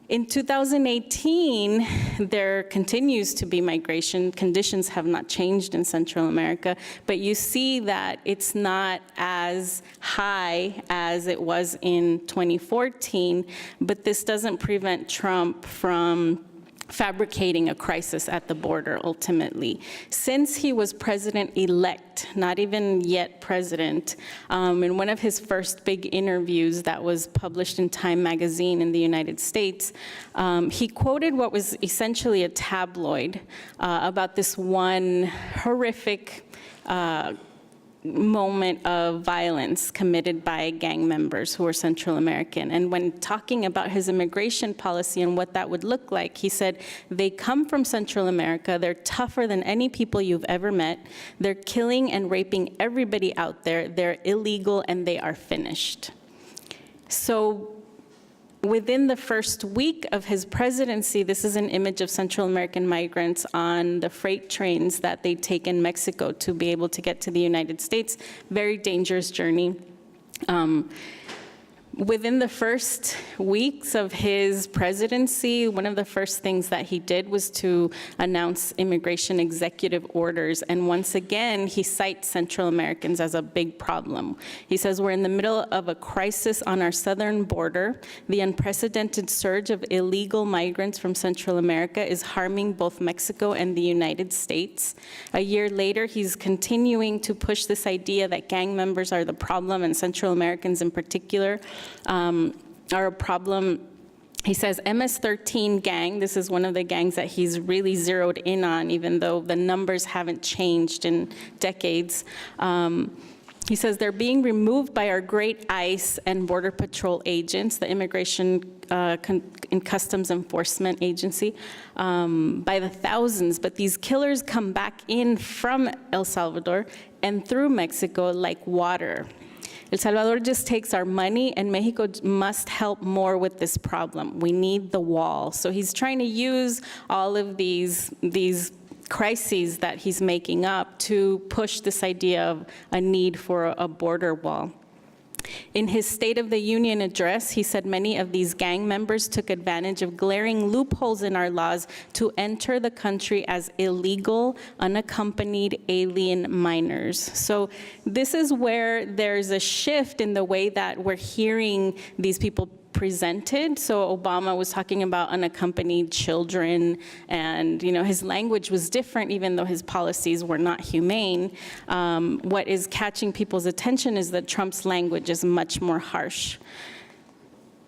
In 2018, there continues to be migration. Conditions have not changed in Central America, but you see that it's not as high as it was in 2014, but this doesn't prevent Trump from fabricating a crisis at the border ultimately. Since he was president-elect, not even yet president, in one of his first big interviews that was published in Time magazine in the United States, he quoted what was essentially a tabloid about this one horrific moment of violence committed by gang members who were Central American. And when talking about his immigration policy and what that would look like, he said, they come from Central America, they're tougher than any people you've ever met, they're killing and raping everybody out there, they're illegal, and they are finished. So within the first week of his presidency, this is an image of Central American migrants on the freight trains that they take in Mexico to be able to get to the United States. Very dangerous journey. Within the first weeks of his presidency, one of the first things that he did was to announce immigration executive orders. And once again, he cites Central Americans as a big problem. He says, we're in the middle of a crisis on our southern border. The unprecedented surge of illegal migrants from Central America is harming both Mexico and the United States. A year later, he's continuing to push this idea that gang members are the problem, and Central Americans in particular are a problem. He says MS-13 gang, this is one of the gangs that he's really zeroed in on, even though the numbers haven't changed in decades. He says they're being removed by our great ICE and Border Patrol agents, the Immigration and Customs Enforcement Agency, by the thousands. But these killers come back in from El Salvador and through Mexico like water. El Salvador just takes our money, and Mexico must help more with this problem. We need the wall. So he's trying to use all of these crises that he's making up to push this idea of a need for a border wall. In his State of the Union address, he said many of these gang members took advantage of glaring loopholes in our laws to enter the country as illegal, unaccompanied alien minors. So this is where there's a shift in the way that we're hearing these people presented. So Obama was talking about unaccompanied children, and his language was different, even though his policies were not humane. What is catching people's attention is that Trump's language is much more harsh.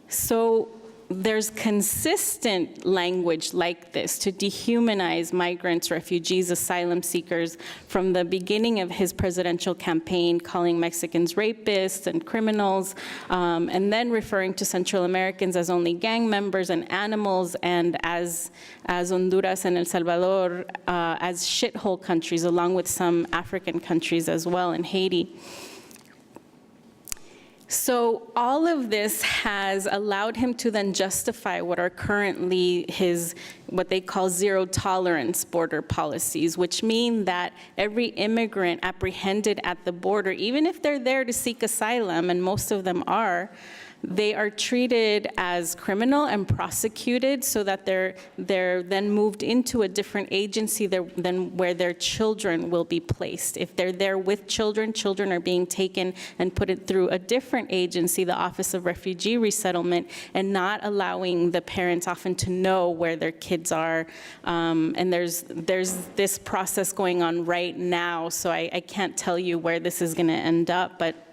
So there's consistent language like this to dehumanize migrants, refugees, asylum seekers from the beginning of his presidential campaign, calling Mexicans rapists and criminals, and then referring to Central Americans as only gang members and animals, and as Honduras and El Salvador as shithole countries, along with some African countries as well, and Haiti. So all of this has allowed him to then justify what are currently what they call zero tolerance border policies, which mean that every immigrant apprehended at the border, even if they're there to seek asylum, and most of them are, they are treated as criminal and prosecuted, so that they're then moved into a different agency than where their children will be placed. If they're there with children, children are being taken and put it through a different agency, the Office of Refugee Resettlement, and not allowing the parents often to know where their kids are. And there's this process going on right now, so I can't tell you where this is gonna end up, but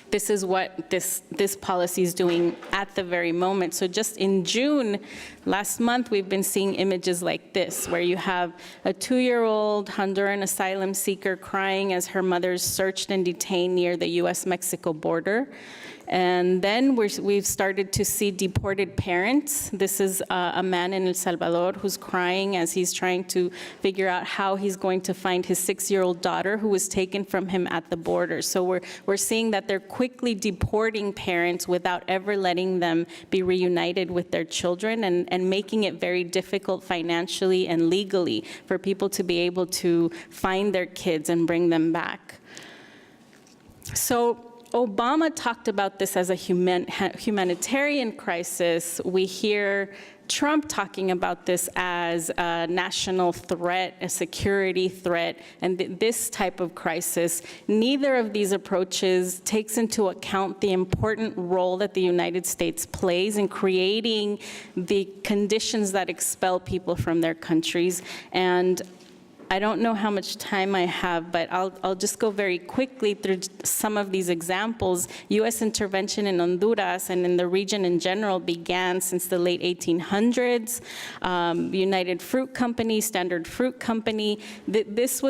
this is what this policy is doing at the very moment. So just in June, last month, we've been seeing images like this, where you have a 2-year-old Honduran asylum seeker crying as her mother's searched and detained near the US-Mexico border. And then we've started to see deported parents. This is a man in El Salvador who's crying as he's trying to figure out how he's going to find his 6-year-old daughter who was taken from him at the border. So we're seeing that they're quickly deporting parents without ever letting them be reunited with their children, and making it very difficult financially and legally for people to be able to find their kids and bring them back. So Obama talked about this as a humanitarian crisis. We hear Trump talking about this as a national threat, a security threat, and this type of crisis. Neither of these approaches takes into account the important role that the United States plays in creating the conditions that expel people from their countries. And I don't know how much time I have, but I'll just go very quickly through some of these examples. U.S. intervention in Honduras and in the region in general began since the late 1800s. United Fruit Company, Standard Fruit Company, this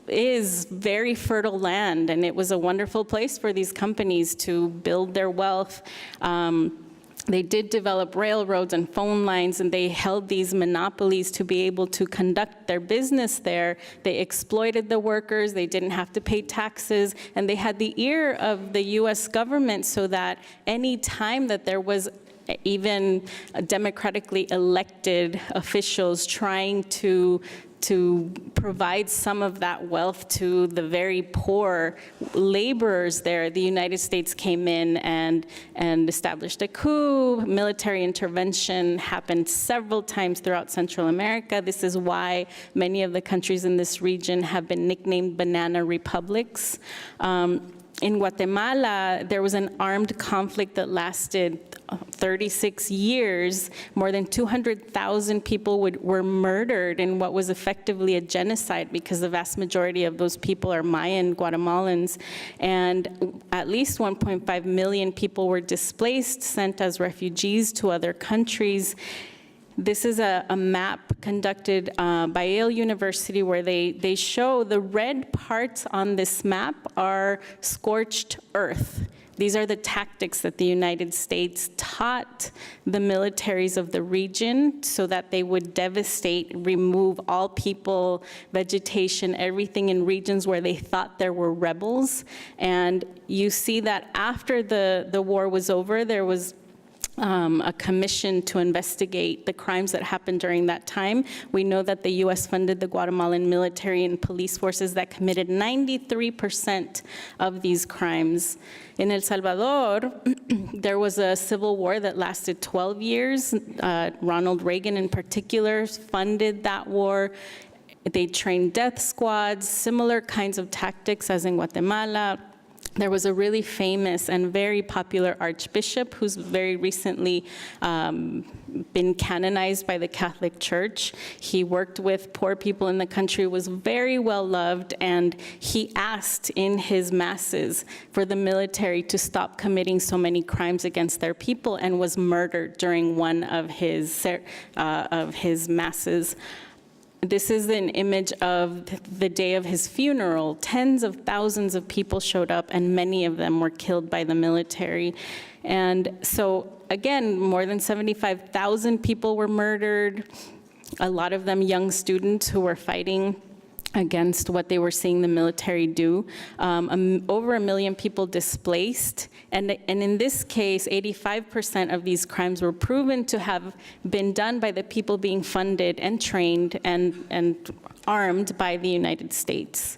is very fertile land, and it was a wonderful place for these companies to build their wealth. They did develop railroads and phone lines, and they held these monopolies to be able to conduct their business there. They exploited the workers, they didn't have to pay taxes, and they had the ear of the US government, so that any time that there was even democratically elected officials trying to provide some of that wealth to the very poor laborers there, the United States came in and established a coup. Military intervention happened several times throughout Central America. This is why many of the countries in this region have been nicknamed banana republics. In Guatemala, there was an armed conflict that lasted 36 years. More than 200,000 people were murdered in what was effectively a genocide, because the vast majority of those people are Mayan Guatemalans. And at least 1.5 million people were displaced, sent as refugees to other countries. This is a map conducted by Yale University, where they show the red parts on this map are scorched earth. These are the tactics that the United States taught the militaries of the region so that they would devastate, remove all people, vegetation, everything in regions where they thought there were rebels. And you see that after the war was over, there was a commission to investigate the crimes that happened during that time. We know that the US funded the Guatemalan military and police forces that committed 93% of these crimes. In El Salvador, there was a civil war that lasted 12 years. Ronald Reagan in particular funded that war. They trained death squads, similar kinds of tactics as in Guatemala. There was a really famous and very popular archbishop who's very recently been canonized by the Catholic Church. He worked with poor people in the country, was very well loved, and he asked in his masses for the military to stop committing so many crimes against their people, and was murdered during one of his masses. This is an image of the day of his funeral. Tens of thousands of people showed up, and many of them were killed by the military. And so, again, more than 75,000 people were murdered, a lot of them young students who were fighting against what they were seeing the military do. Over 1 million people displaced. And in this case, 85% of these crimes were proven to have been done by the people being funded and trained and armed by the United States.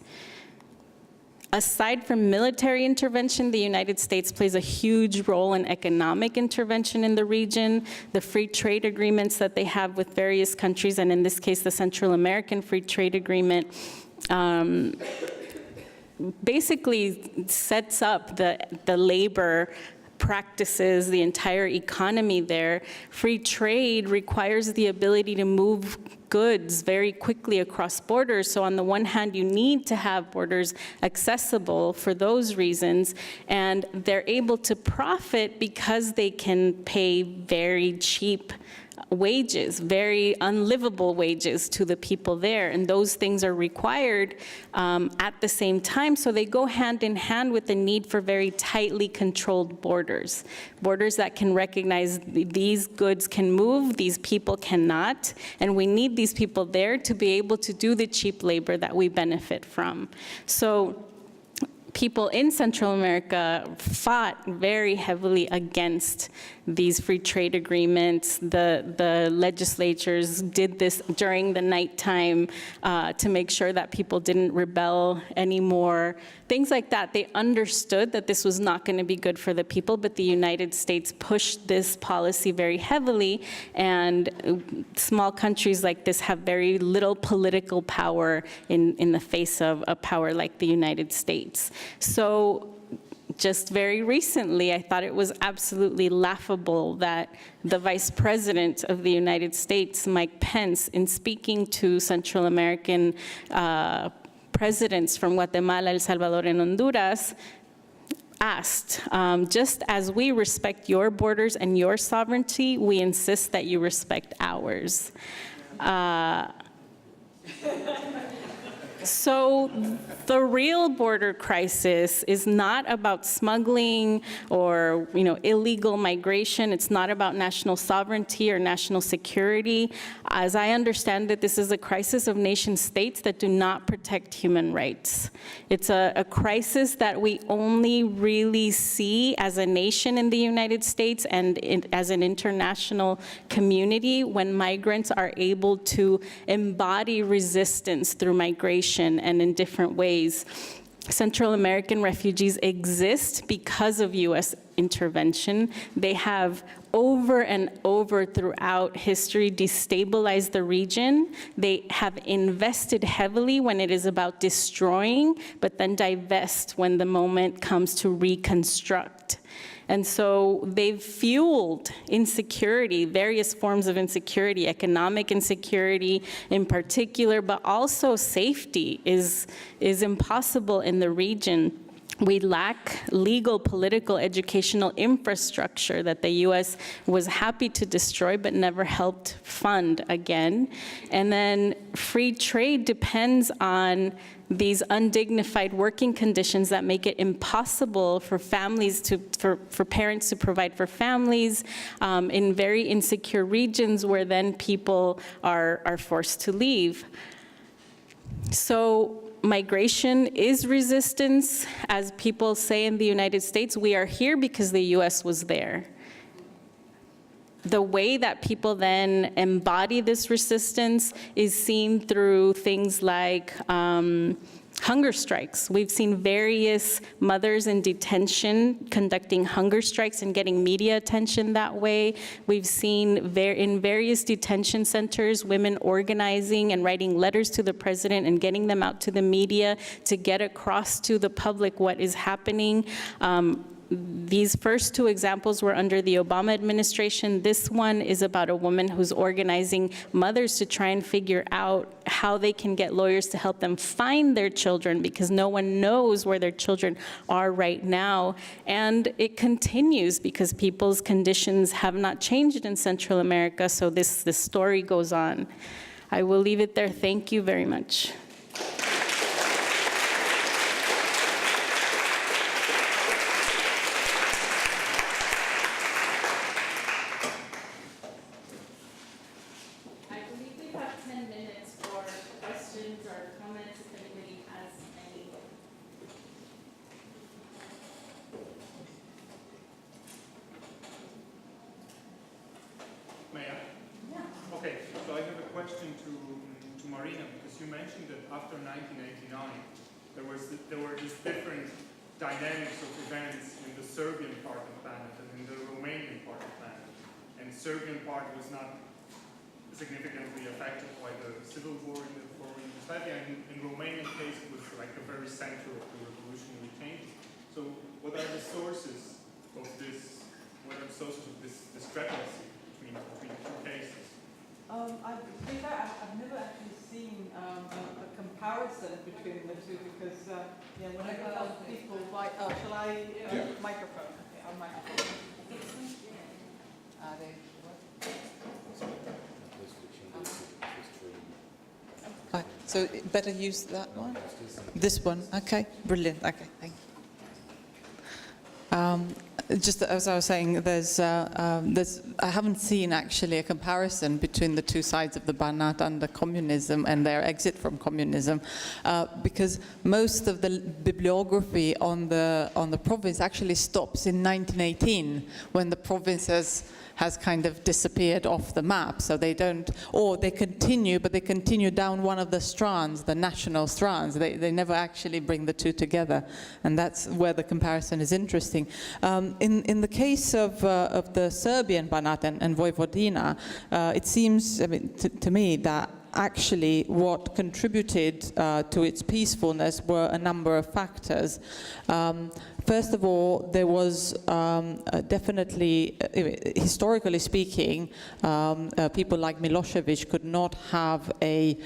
Aside from military intervention, the United States plays a huge role in economic intervention in the region. The free trade agreements that they have with various countries, and in this case, the Central American Free Trade Agreement, basically sets up the labor practices, the entire economy there. Free trade requires the ability to move goods very quickly across borders. So on the one hand, you need to have borders accessible for those reasons, and they're able to profit because they can pay very cheap wages, very unlivable wages to the people there, and those things are required at the same time, so they go hand in hand with the need for very tightly controlled borders. Borders that can recognize these goods can move, these people cannot, and we need these people there to be able to do the cheap labor that we benefit from. So people in Central America fought very heavily against these free trade agreements. The legislatures did this during the nighttime to make sure that people didn't rebel anymore. Things like that. They understood that this was not going to be good for the people, but the United States pushed this policy very heavily, and small countries like this have very little political power in the face of a power like the United States. So just very recently, I thought it was absolutely laughable that the Vice President of the United States, Mike Pence, in speaking to Central American presidents from Guatemala, El Salvador, and Honduras, asked, just as we respect your borders and your sovereignty, we insist that you respect ours. So the real border crisis is not about smuggling or illegal migration. It's not about national sovereignty or national security. As I understand it, this is a crisis of nation states that do not protect human rights. It's a crisis that we only really see as a nation in the United States and as an international community when migrants are able to embody resistance through migration and in different ways. Central American refugees exist because of US intervention. They have over and over throughout history destabilized the region. They have invested heavily when it is about destroying, but then divest when the moment comes to reconstruct. And so they've fueled insecurity, various forms of insecurity, economic insecurity in particular, but also safety is impossible in the region. We lack legal, political, educational infrastructure that the US was happy to destroy but never helped fund again. And then free trade depends on these undignified working conditions that make it impossible for families for parents to provide for families in very insecure regions where then people are forced to leave. So migration is resistance. As people say in the United States, we are here because the US was there. The way that people then embody this resistance is seen through things like hunger strikes. We've seen various mothers in detention conducting hunger strikes and getting media attention that way. We've seen in various detention centers, women organizing and writing letters to the president and getting them out to the media to get across to the public what is happening. These first two examples were under the Obama administration. This one is about a woman who's organizing mothers to try and figure out how they can get lawyers to help them find their children because no one knows where their children are right now. And it continues because people's conditions have not changed in Central America, so this story goes on. I will leave it there. Thank you very much. May I? Yeah. Okay, so I have a question to Marina, because you mentioned that after 1989, there were these different dynamics of events in the Serbian part of Banat and in the Romanian part of Banat. And the Serbian part was not significantly affected by the civil war in the former Yugoslavia, and in Romanian case it was like a very center of the revolutionary changes. So what are the sources of this? What are the sources of this discrepancy between the two cases? I've never actually seen a comparison between the two because whenever people like, shall I microphone? Okay, on microphone. So better use that one? This one, okay, brilliant, okay, thank you. Just as I was saying, I haven't seen actually a comparison between the two sides of the Banat under communism and their exit from communism, because most of the bibliography on the province actually stops in 1918 when the province has kind of disappeared off the map. So they don't, or they continue, but they continue down one of the strands, the national strands. They never actually bring the two together, and that's where the comparison is interesting. In the case of the Serbian Banat and Vojvodina, it seems to me that actually what contributed to its peacefulness were a number of factors. First of all, there was definitely, historically speaking, people like Milosevic could not have a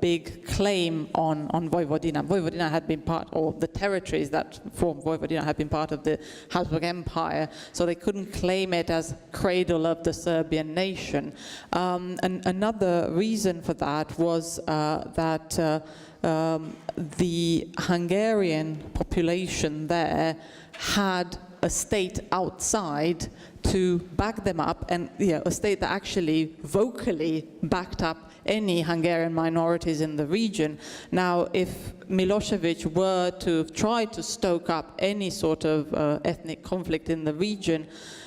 big claim on Vojvodina. Vojvodina had been part, or the territories that formed Vojvodina had been part of the Habsburg Empire, so they couldn't claim it as cradle of the Serbian nation. And another reason for that was that the Hungarian population there had a state outside to back them up, and a state that actually vocally backed up any Hungarian minorities in the region. Now, if Milosevic were to try to stoke up any sort of ethnic conflict in the region,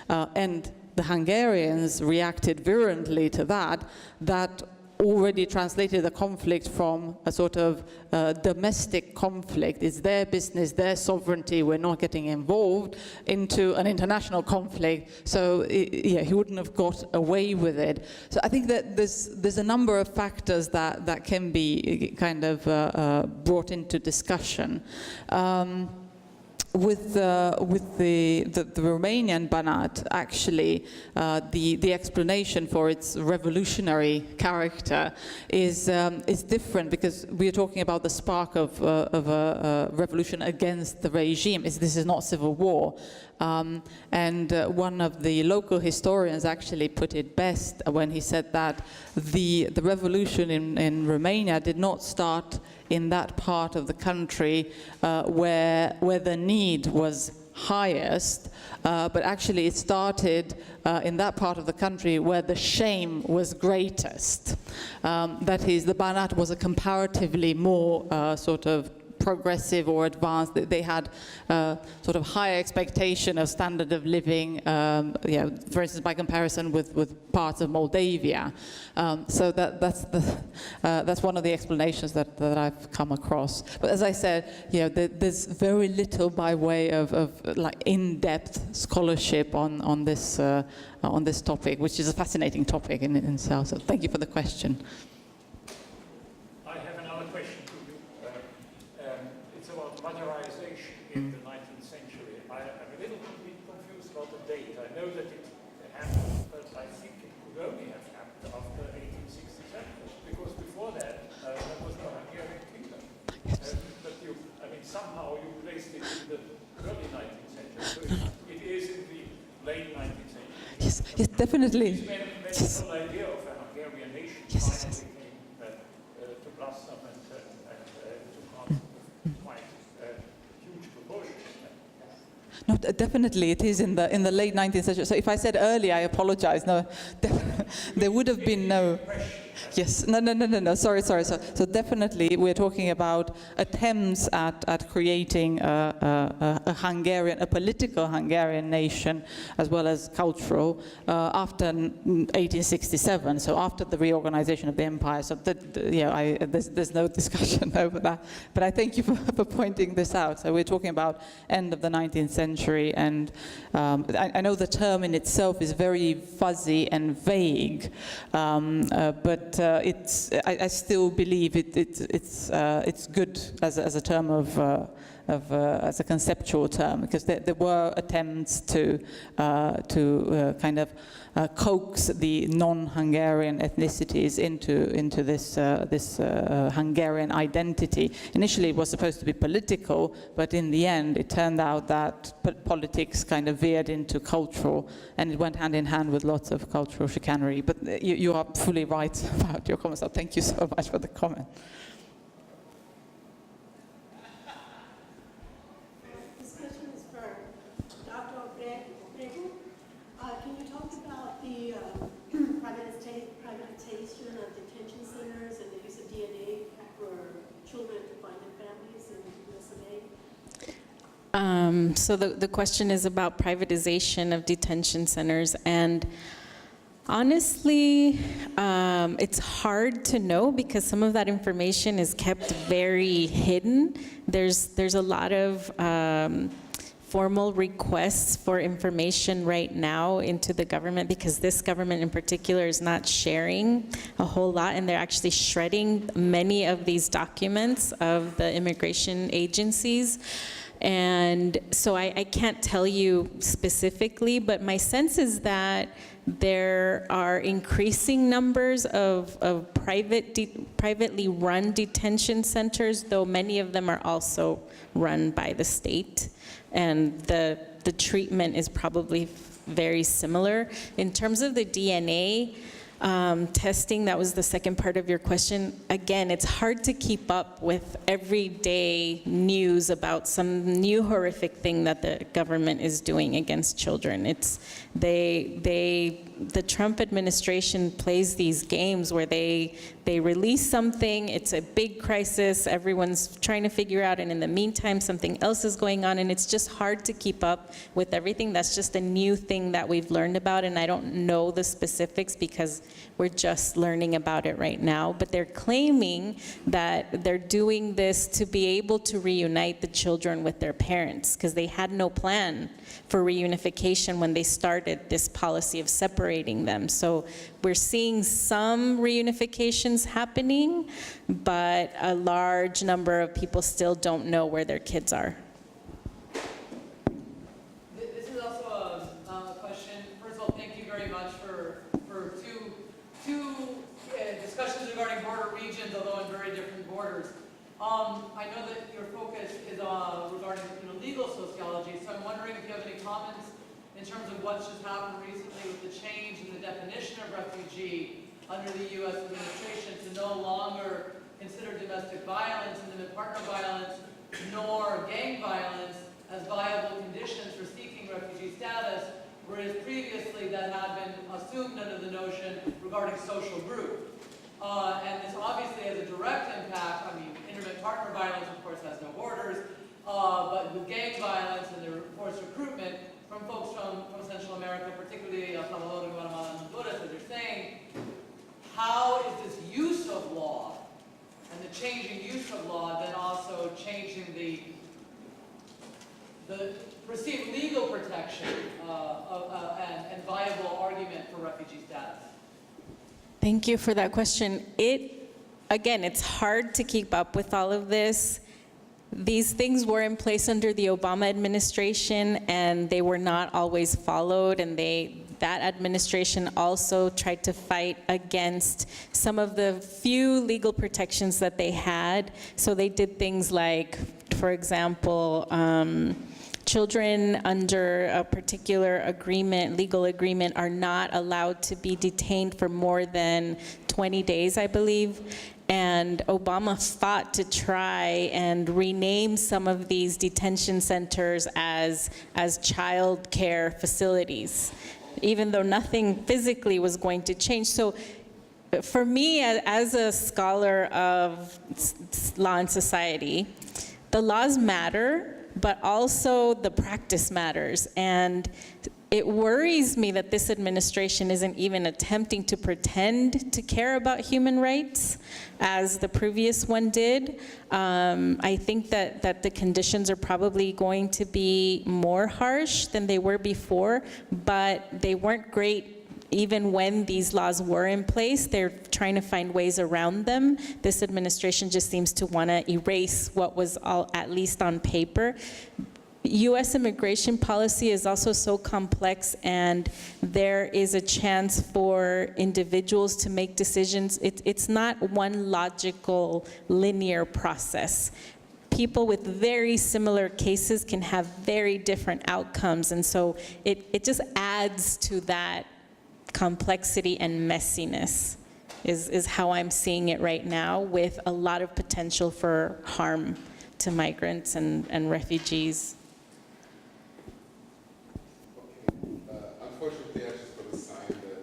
and the Hungarians reacted virulently to that, that already translated the conflict from a sort of domestic conflict, it's their business, their sovereignty, we're not getting involved, into an international conflict. So he wouldn't have got away with it. So I think that there's a number of factors that can be kind of brought into discussion. with the Romanian Banat, actually, the explanation for its revolutionary character is different, because we are talking about the spark of a revolution against the regime. This is not civil war. And one of the local historians actually put it best when he said that the revolution in Romania did not start in that part of the country where the need was highest, but actually it started in that part of the country where the shame was greatest. That is, the Banat was a comparatively more sort of progressive or advanced. They had sort of higher expectation of standard of living, for instance, by comparison with parts of Moldavia. So that's one of the explanations that I've come across. But as I said, there's very little by way of like in-depth scholarship on this topic, which is a fascinating topic in itself. So thank you for the question. In the 19th century. I'm a little bit confused about the date. I know that it happened, but I think it could only have happened after 1867, because before that, there was no Hungarian kingdom. But somehow you placed it in the early 19th century, so it is in the late 19th century. Yes, definitely. This whole idea of a Hungarian nation finally came to blossom and to come quite huge proportions. No, definitely, it is in the late 19th century. So if I said early, I apologize. No, there would have been no. Yes, no. Sorry. So definitely, we're talking about attempts at creating a political Hungarian nation, as well as cultural, after 1867. So after the reorganization of the empire. So there's no discussion over that. But I thank you for pointing this out. So we're talking about end of the 19th century, and I know the term in itself is very fuzzy and vague, but I still believe it's good as a term as a conceptual term, because there were attempts to kind of coax the non-Hungarian ethnicities into this Hungarian identity. Initially, it was supposed to be political, but in the end, it turned out that politics kind of veered into cultural, and it went hand in hand with lots of cultural chicanery. But you are fully right about your comments. So thank you so much for the comment. Privatization of detention centers and the use of DNA for children to find their families in USA? So the question is about privatization of detention centers, and honestly, it's hard to know because some of that information is kept very hidden. There's a lot of formal requests for information right now into the government, because this government in particular is not sharing a whole lot, and they're actually shredding many of these documents of the immigration agencies. And so I can't tell you specifically, but my sense is that there are increasing numbers of privately run detention centers, though many of them are also run by the state. And the treatment is probably very similar. In terms of the DNA testing, that was the second part of your question. Again, it's hard to keep up with everyday news about some new horrific thing that the government is doing against children. The Trump administration plays these games where they release something, it's a big crisis, everyone's trying to figure out, and in the meantime, something else is going on, and it's just hard to keep up with everything. That's just a new thing that we've learned about, and I don't know the specifics because we're just learning about it right now. But they're claiming that they're doing this to be able to reunite the children with their parents, because they had no plan for reunification when they started this policy of separating them. So we're seeing some reunifications happening, but a large number of people still don't know where their kids are. although on very different borders. I know that your focus is regarding legal sociology, so I'm wondering if you have any comments in terms of what's just happened recently with the change in the definition of refugee under the U.S. administration to no longer consider domestic violence, intimate partner violence, nor gang violence as viable conditions for seeking refugee status, whereas previously that had been assumed under the notion regarding social group. And this obviously has a direct impact. I mean, intimate partner violence, of course, has no borders, but with gang violence and the forced recruitment from folks from Central America, particularly El Salvador, Guatemala, and Honduras, as you're saying, how is this use of law and the changing use of law then also changing the perceived legal protection and viable argument for refugee status? Thank you for that question. Again, it's hard to keep up with all of this. These things were in place under the Obama administration, and they were not always followed, and that administration also tried to fight against some of the few legal protections that they had. So they did things like, for example, children under a particular agreement, legal agreement, are not allowed to be detained for more than 20 days, I believe. And Obama fought to try and rename some of these detention centers as child care facilities, even though nothing physically was going to change. So for me, as a scholar of law and society, the laws matter, but also the practice matters. And it worries me that this administration isn't even attempting to pretend to care about human rights as the previous one did. I think that the conditions are probably going to be more harsh than they were before, but they weren't great even when these laws were in place. They're trying to find ways around them. This administration just seems to want to erase what was at least on paper. U.S. immigration policy is also so complex, and there is a chance for individuals to make decisions. It's not one logical, linear process. People with very similar cases can have very different outcomes, and so it just adds to that complexity and messiness is how I'm seeing it right now, with a lot of potential for harm to migrants and refugees. Unfortunately, I just got a sign that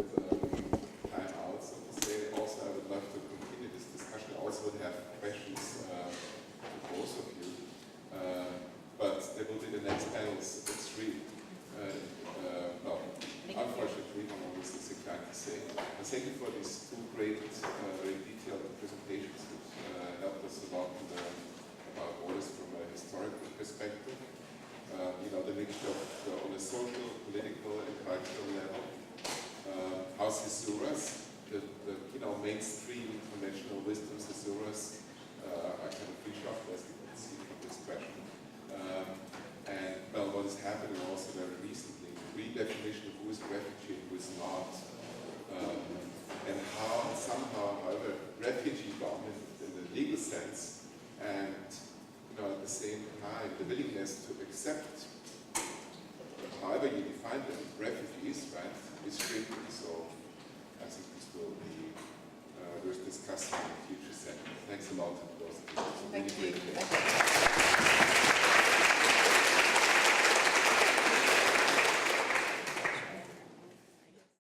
time out, so to say. Also, I would love to continue this discussion. I also would have questions for both of you. But there will be the next panels at 3. Unfortunately, I'm always inclined to say. Thank you for these 2 great, very detailed presentations, which helped us a lot about borders from a historical perspective. The mixture of on a social, political, and cultural level. How Caesuras, the mainstream conventional wisdom Caesuras, are kind of reshuffled, as you can see from this question. And what is happening also very recently, the redefinition of who is a refugee and who is not, and how somehow, however, refugee dominant in the legal sense, and at the same time, the willingness to accept, however you define them, refugees, right, is shrinking. So I think this will be worth discussing in the future session. Thanks a lot. Thank you.